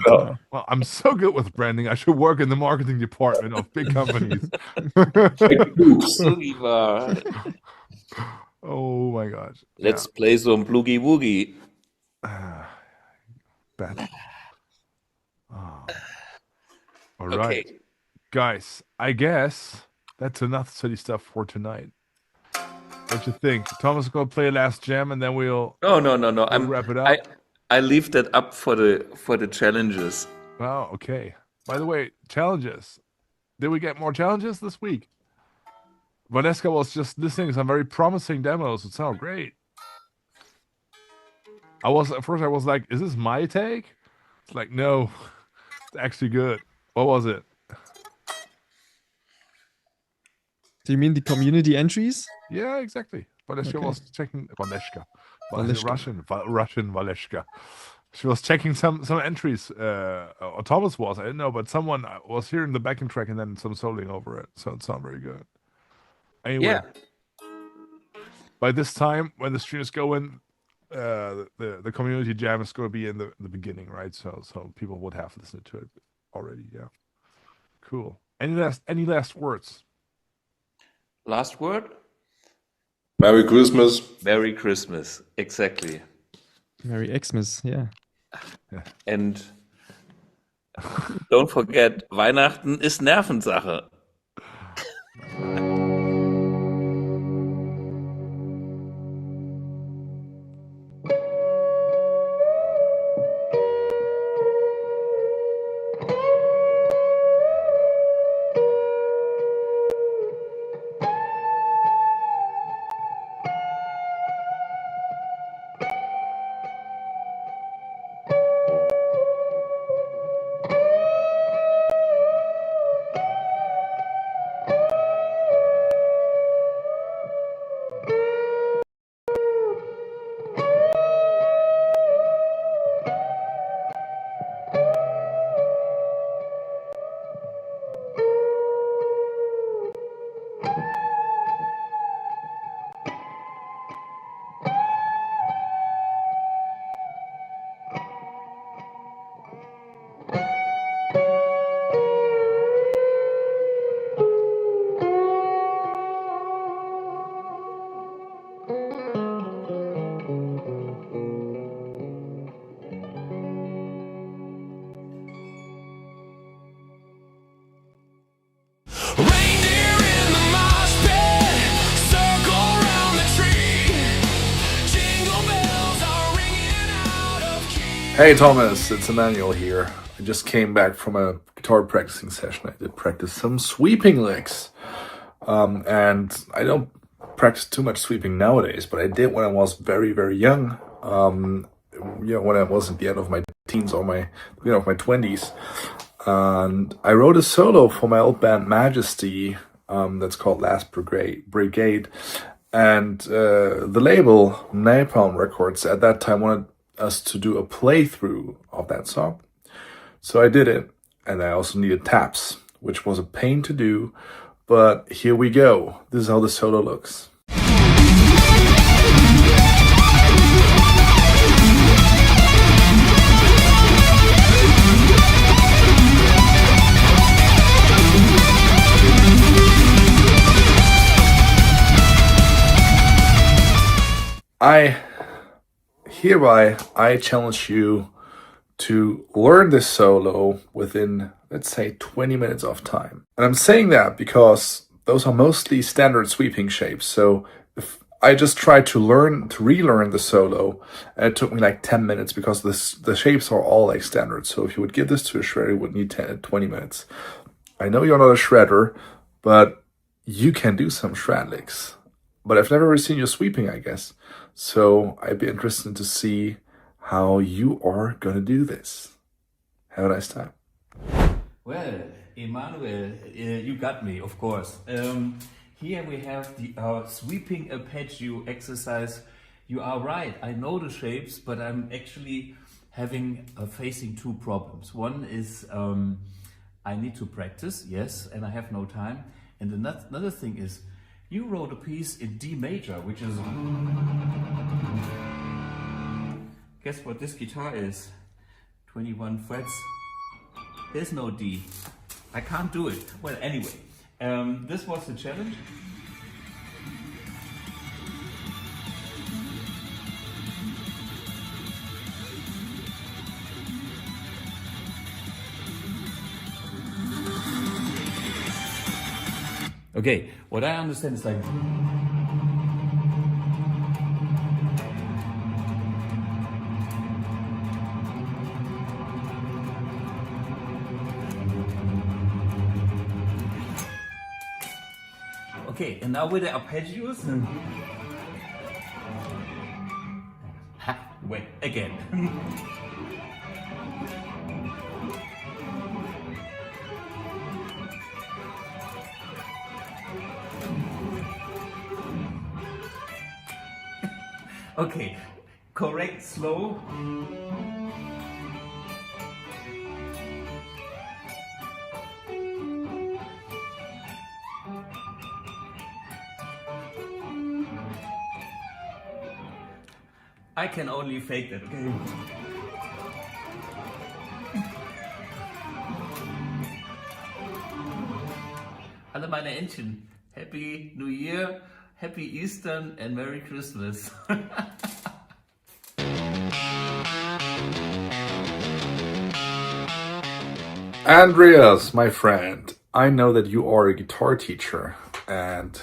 Yeah. Well, I'm so good with branding. I should work in the marketing department of big companies. BluGuitar. Oh my gosh. Let's play some Bloogie Woogie. Bad. Oh. All Okay. right. Guys, I guess that's enough silly stuff for tonight. What you think? Thomas is going to play a last jam and then we'll No. wrap it up. I leave that up for the challenges. Oh, okay. By the way, challenges. Did we get more challenges this week? Valeska was just listening to some very promising demos. It sounded great. At first I was like, is this my take? It's like, no, it's actually good. What was it? Do you mean the community entries? Yeah, exactly. Valeska was checking Valeska. Russian Valeska. She was checking some entries. Or Thomas was, I didn't know, but someone was hearing the backing track and then some soloing over it. So it sounded very good. Anyway, by this time, when the stream is going, the community jam is going to be in the beginning, right? So people would have listened to it already. Yeah, cool. Any last words? Last word? Merry Christmas. Merry Christmas. Exactly. Merry Xmas, yeah. And don't forget, Weihnachten ist Nervensache. Hey Thomas, it's Emanuel here. I just came back from a guitar practicing session. I did practice some sweeping licks. And I don't practice too much sweeping nowadays, but I did when I was very, very young. When I was at the end of my teens or my beginning of my 20s. And I wrote a solo for my old band Majesty, that's called Last Brigade. And the label, Napalm Records, at that time wanted us to do a playthrough of that song. So I did it, and I also needed taps, which was a pain to do, but here we go. This is how the solo looks. hereby I challenge you to learn this solo within, let's say, 20 minutes of time. And I'm saying that because those are mostly standard sweeping shapes. So if I just tried to relearn the solo, and it took me like 10 minutes because the shapes are all like standard. So if you would give this to a shredder, it would need 20 minutes. I know you're not a shredder, but you can do some shred licks. But I've never really seen you sweeping, I guess. So I'd be interested to see how you are going to do this. Have a nice time. Well, Emanuel, you got me, of course. Here we have the sweeping arpeggio exercise. You are right, I know the shapes, but I'm actually facing two problems. One is I need to practice, yes, and I have no time. And another thing is, you wrote a piece in D major, which is... Guess what this guitar is? 21 frets. There's no D. I can't do it. Well, anyway, this was the challenge. Okay, what I understand is like... Okay, and now with the arpeggios... Wait, again. Okay, correct, slow. I can only fake that, okay? Alle meine Entchen, Happy New Year, Happy Easter and Merry Christmas. Andreas, my friend, I know that you are a guitar teacher, and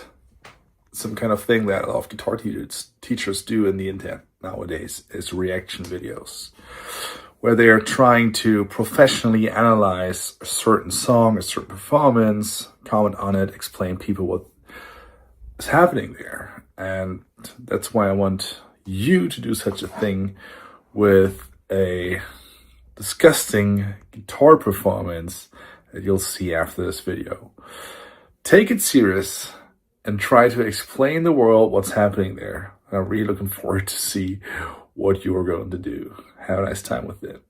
some kind of thing that a lot of guitar teachers do in the internet nowadays is reaction videos, where they are trying to professionally analyze a certain song, a certain performance, comment on it, explain people what is happening there. And that's why I want you to do such a thing with a disgusting guitar performance that you'll see after this video. Take it serious and try to explain the world what's happening there. And I'm really looking forward to see what you are going to do. Have a nice time with it.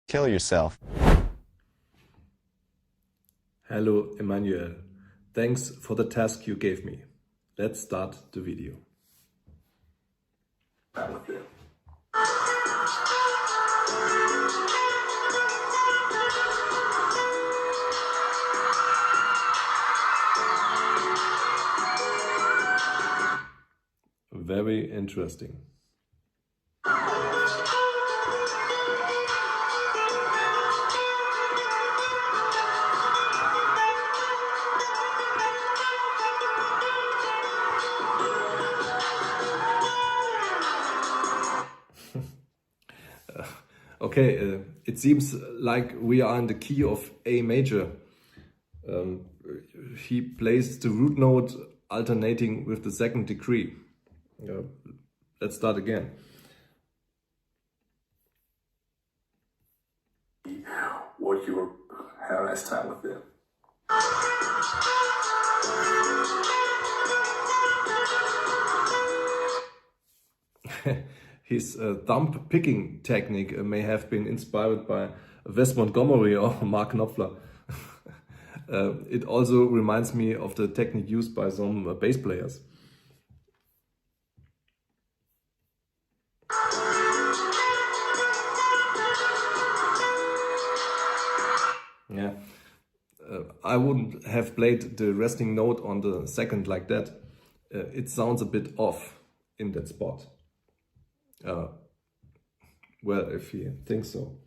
Kill yourself. Hello, Emanuel. Thanks for the task you gave me. Let's start the video. Very interesting. Okay, it seems like we are in the key of A major. He plays the root note alternating with the second degree. Let's start again. What you have a nice time with it. his thumb picking technique may have been inspired by Wes Montgomery or Mark Knopfler. It also reminds me of the technique used by some bass players. Yeah, I wouldn't have played the resting note on the second like that. It sounds a bit off in that spot. Well, if you think so.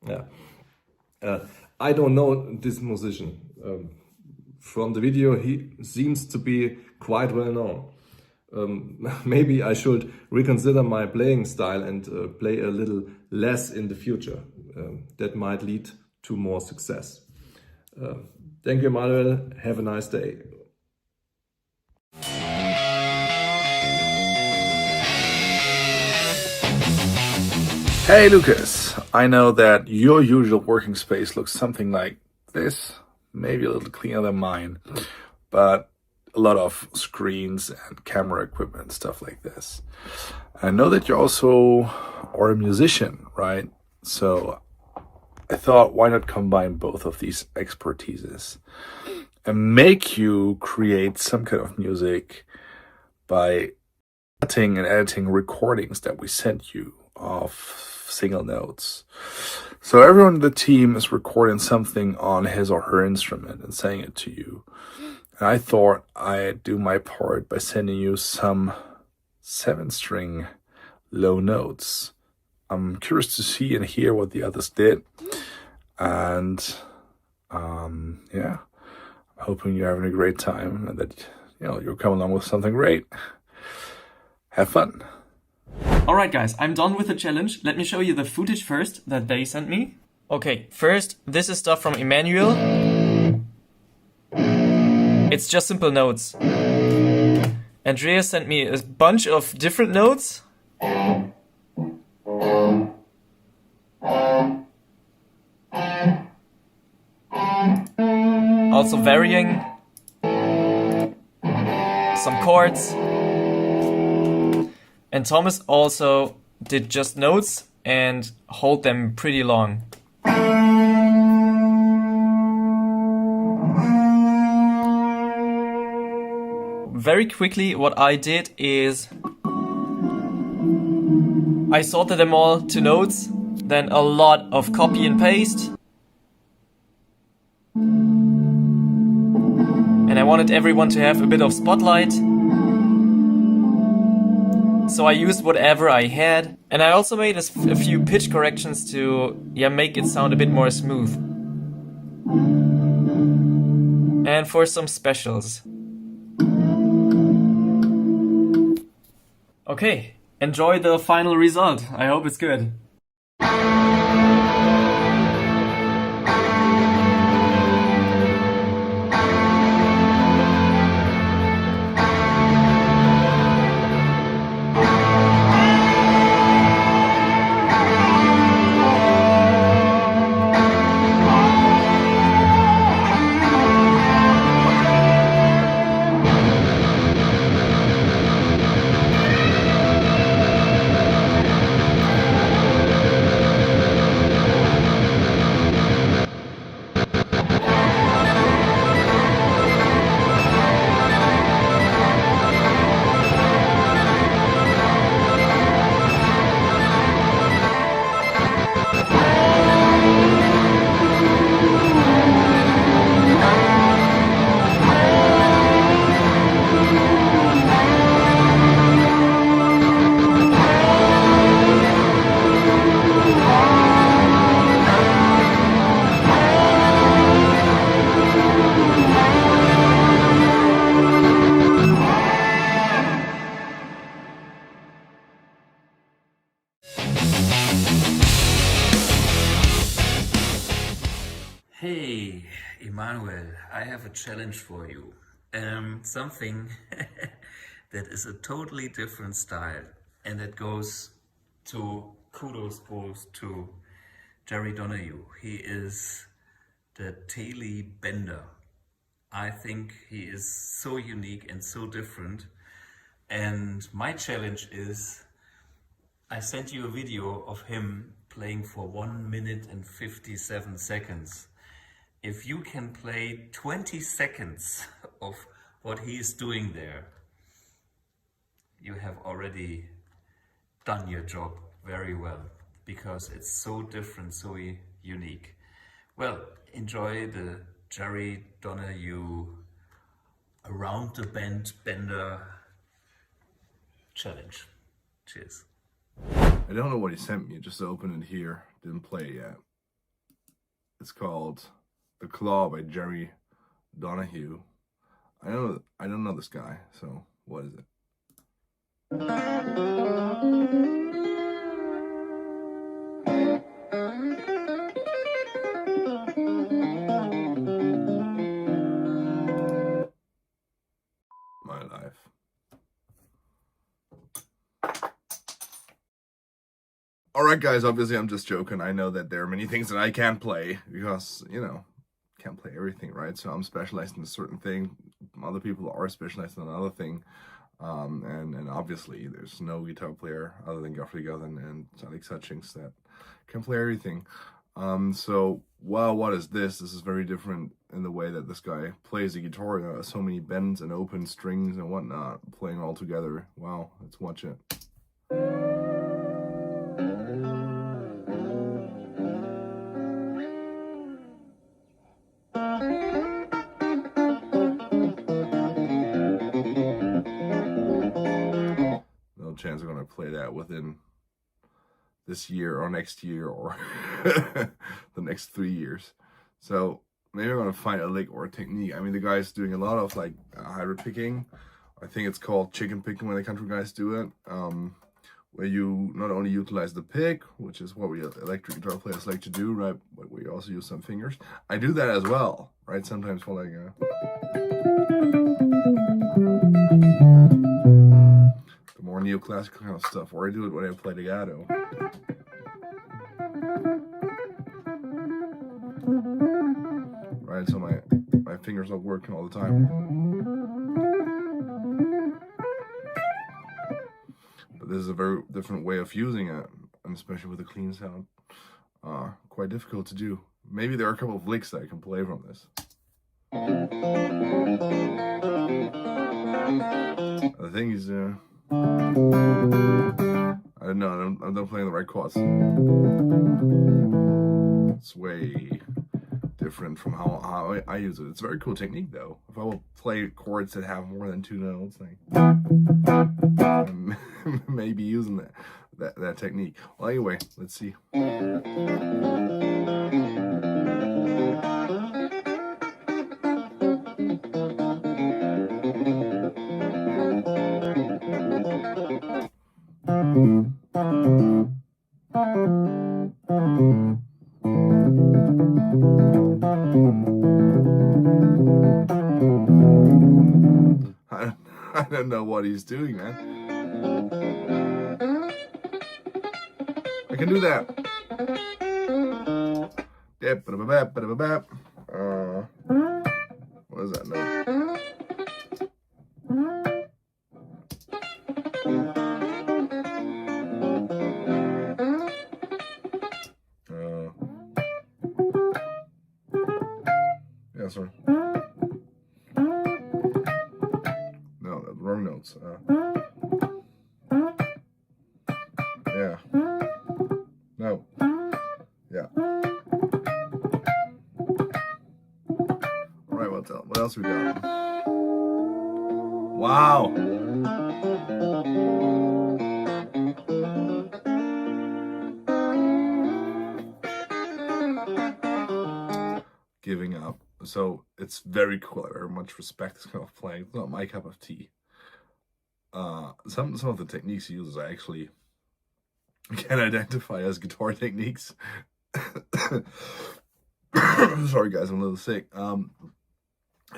Yeah, I don't know this musician. From the video, he seems to be quite well known. Maybe I should reconsider my playing style and play a little less in the future. That might lead to more success. Thank you, Emanuel. Have a nice day. Hey Lukas, I know that your usual working space looks something like this, maybe a little cleaner than mine, but a lot of screens and camera equipment and stuff like this. I know that you also are a musician, right? So I thought, why not combine both of these expertises and make you create some kind of music by cutting and editing recordings that we sent you of single notes. So everyone in the team is recording something on his or her instrument and saying it to you. And I thought I'd do my part by sending you some 7-string low notes. I'm curious to see and hear what the others did. And yeah, I'm hoping you're having a great time and that you'll come along with something great. Have fun. Alright guys, I'm done with the challenge. Let me show you the footage first that they sent me. Okay, first, this is stuff from Emanuel. It's just simple notes. Andreas sent me a bunch of different notes. Also varying. Some chords. And Thomas also did just notes and hold them pretty long. Very quickly, what I did is I sorted them all to notes, then a lot of copy and paste. And I wanted everyone to have a bit of spotlight. So I used whatever I had, and I also made a few pitch corrections to make it sound a bit more smooth. And for some specials. Okay, enjoy the final result. I hope it's good. Emanuel, I have a challenge for you. Something that is a totally different style, and it goes to Jerry Donahue. He is the Taily Bender. I think he is so unique and so different. And my challenge is, I sent you a video of him playing for 1 minute and 57 seconds. If you can play 20 seconds of what he is doing there, you have already done your job very well, because it's so different, so unique. Well, enjoy the Jerry Donahue Around the Bend Bender challenge. Cheers. I don't know what he sent me, just opened it here, didn't play it yet. It's called The Claw by Jerry Donahue. I don't know this guy, so what is it? My life. Alright guys, obviously I'm just joking. I know that there are many things that I can't play because, you know, can't play everything, right? So I'm specialized in a certain thing. Other people are specialized in another thing. And obviously there's no guitar player other than Geoffrey Govan and Alex Hutchings that can play everything. So, wow, what is this? This is very different in the way that this guy plays the guitar. There are so many bends and open strings and whatnot playing all together. Wow, let's watch it. No chance I'm gonna play that within this year or next year or the next 3 years. So maybe I'm gonna find a lick or a technique. I mean, the guy's doing a lot of like hybrid picking. I think it's called chicken picking when the country guys do it, where you not only utilize the pick, which is what we electric guitar players like to do, right? But we also use some fingers. I do that as well, right? Sometimes for like the more neoclassical kind of stuff, or I do it when I play legato. Right, so my fingers are working all the time. But this is a very different way of using it, and especially with a clean sound, quite difficult to do. Maybe there are a couple of licks that I can play from this. The thing is, I don't know, I'm not playing the right chords. It's way different from how I use it. It's a very cool technique though. If I will play chords that have more than 2 notes, like maybe using that technique. Well, anyway, let's see. I don't know what he's doing, man. I can do that. What is that note? Yeah, sorry. No, the wrong notes. Yeah. No. Yeah. All right, what else we got? Wow. Giving up. So it's very cool. I very much respect this kind of playing. It's not my cup of tea. Some of the techniques he uses I actually can identify as guitar techniques. Sorry guys, I'm a little sick. And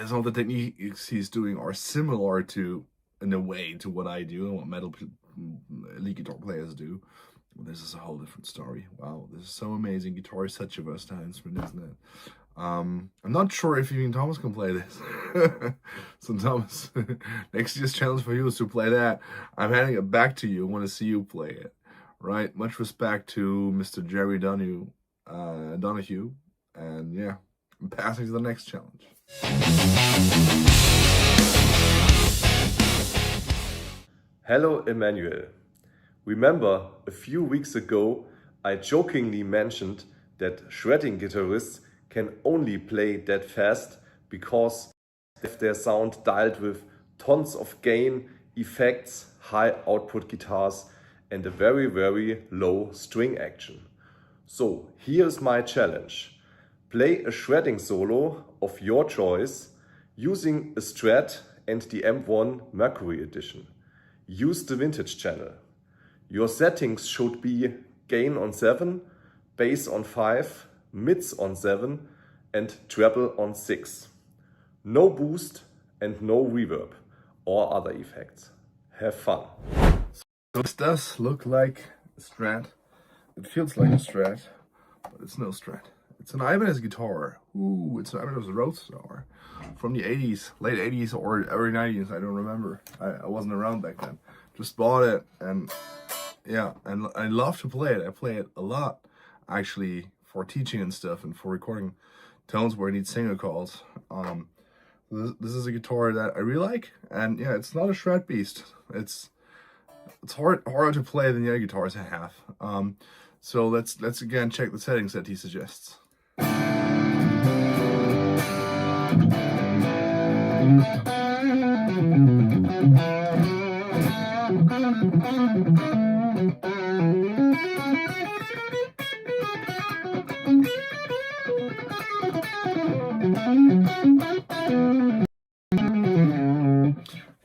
some of the techniques he's doing are similar to, in a way, to what I do and what metal lead guitar players do. Well, this is a whole different story. Wow, this is so amazing. Guitar is such a versatile instrument, isn't it? I'm not sure if even Thomas can play this. So Thomas, next year's challenge for you is to play that. I'm handing it back to you. I want to see you play it. Right? Much respect to Mr. Jerry Donahue. And yeah, I'm passing to the next challenge. Hello, Emanuel. Remember, a few weeks ago, I jokingly mentioned that shredding guitarists can only play that fast because they have their sound dialed with tons of gain, effects, high output guitars, and a very, very low string action. So here's my challenge. Play a shredding solo of your choice using a Strat and the AMP1 Mercury Edition. Use the vintage channel. Your settings should be gain on 7, bass on 5, mids on 7 and treble on 6. No boost and no reverb or other effects. Have fun. So this does look like a Strat. It feels like a Strat, but it's no Strat. It's an Ibanez guitar. Ooh, it's an Ibanez Roadstar from the 80s, late 80s or early 90s. I don't remember. I wasn't around back then. Just bought it, and yeah, and I love to play it. I play it a lot, actually, for teaching and stuff and for recording tones where I need singer calls. This is a guitar that I really like, and yeah, it's not a shred beast. It's harder to play than the other guitars I have. So let's again check the settings that he suggests.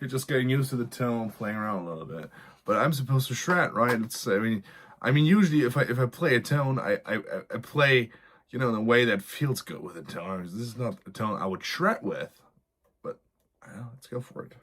You're just getting used to the tone, playing around a little bit. But I'm supposed to shred, right? I mean, usually if I play a tone, I play, you know, in a way that feels good with a tone. This is not a tone I would shred with, but let's go for it.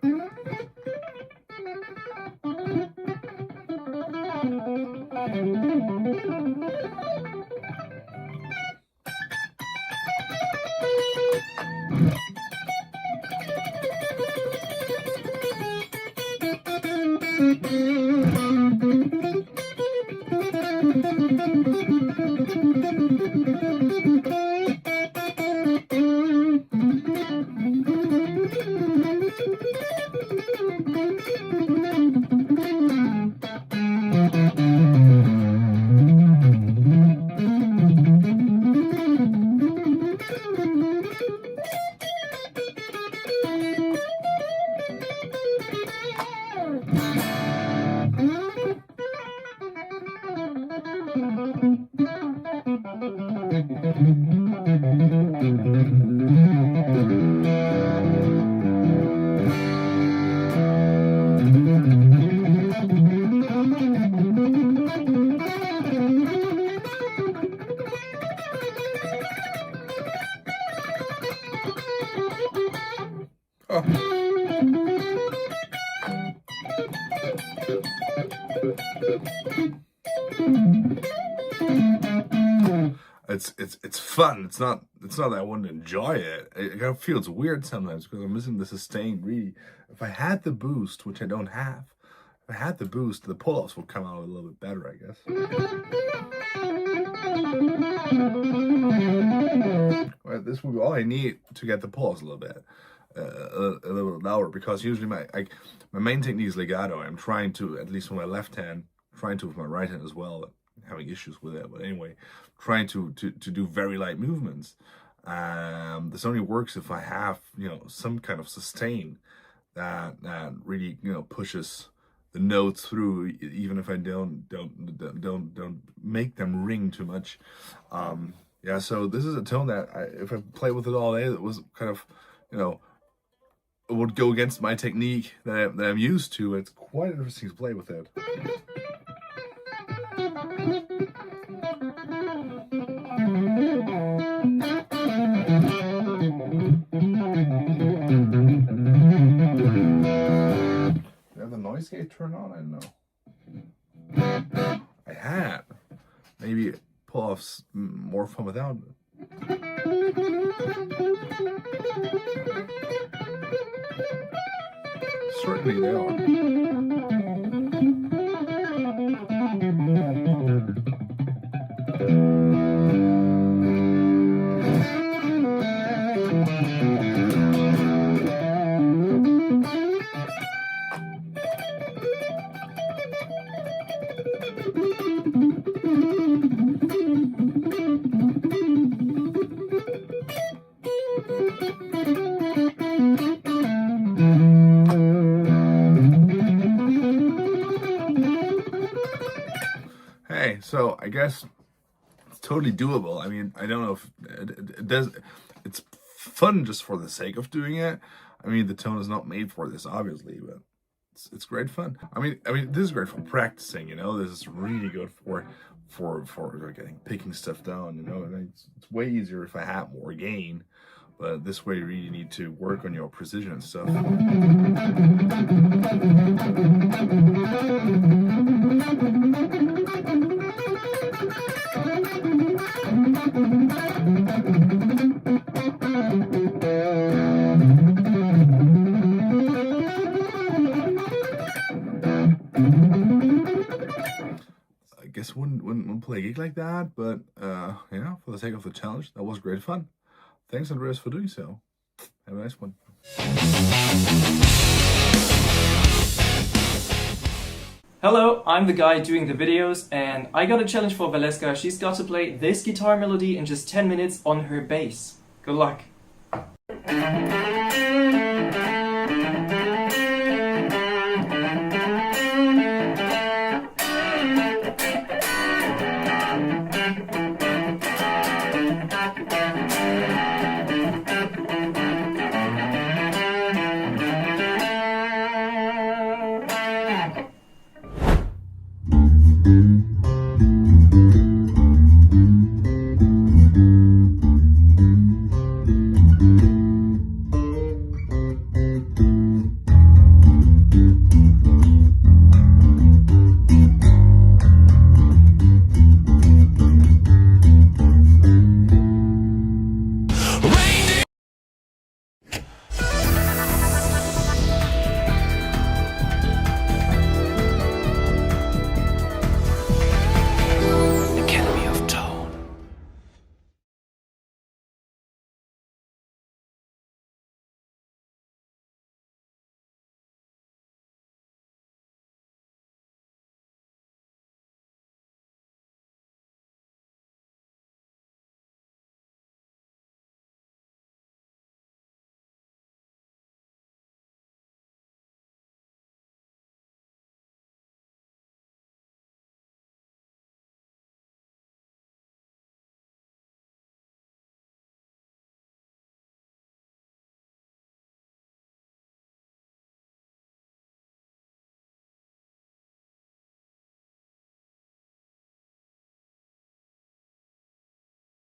It's fun. It's not that I wouldn't enjoy it. It kind of feels weird sometimes because I'm missing the sustain. Really, if I had the boost, which I don't have, if I had the boost, the pull-offs would come out a little bit better, I guess. Well, this would be all I need to get the pull-offs a little bit, a little louder, because usually my main technique is legato. I'm trying to, at least with my left hand, trying to with my right hand as well. Having issues with it, but anyway, trying to do very light movements. This only works if I have, you know, some kind of sustain that really, you know, pushes the notes through, even if I don't make them ring too much. Yeah, so this is a tone that if I play with it all day, it was kind of, you know, it would go against my technique that I'm used to. It's quite interesting to play with it. noise gate turned on? I don't know. I had. Maybe pull off more fun without it. Certainly they are. Hey, so I guess it's totally doable. I mean, I don't know if it does. It's fun just for the sake of doing it. I mean, the tone is not made for this, obviously, but it's great fun. I mean, this is great for practicing. You know, this is really good for picking stuff down. You know, and it's way easier if I have more gain. But this way, you really need to work on your precision and stuff. I guess wouldn't play a gig like that, but yeah, for the sake of the challenge, that was great fun. Thanks, Andreas, for doing so. Have a nice one. Hello, I'm the guy doing the videos, and I got a challenge for Valeska. She's got to play this guitar melody in just 10 minutes on her bass. Good luck.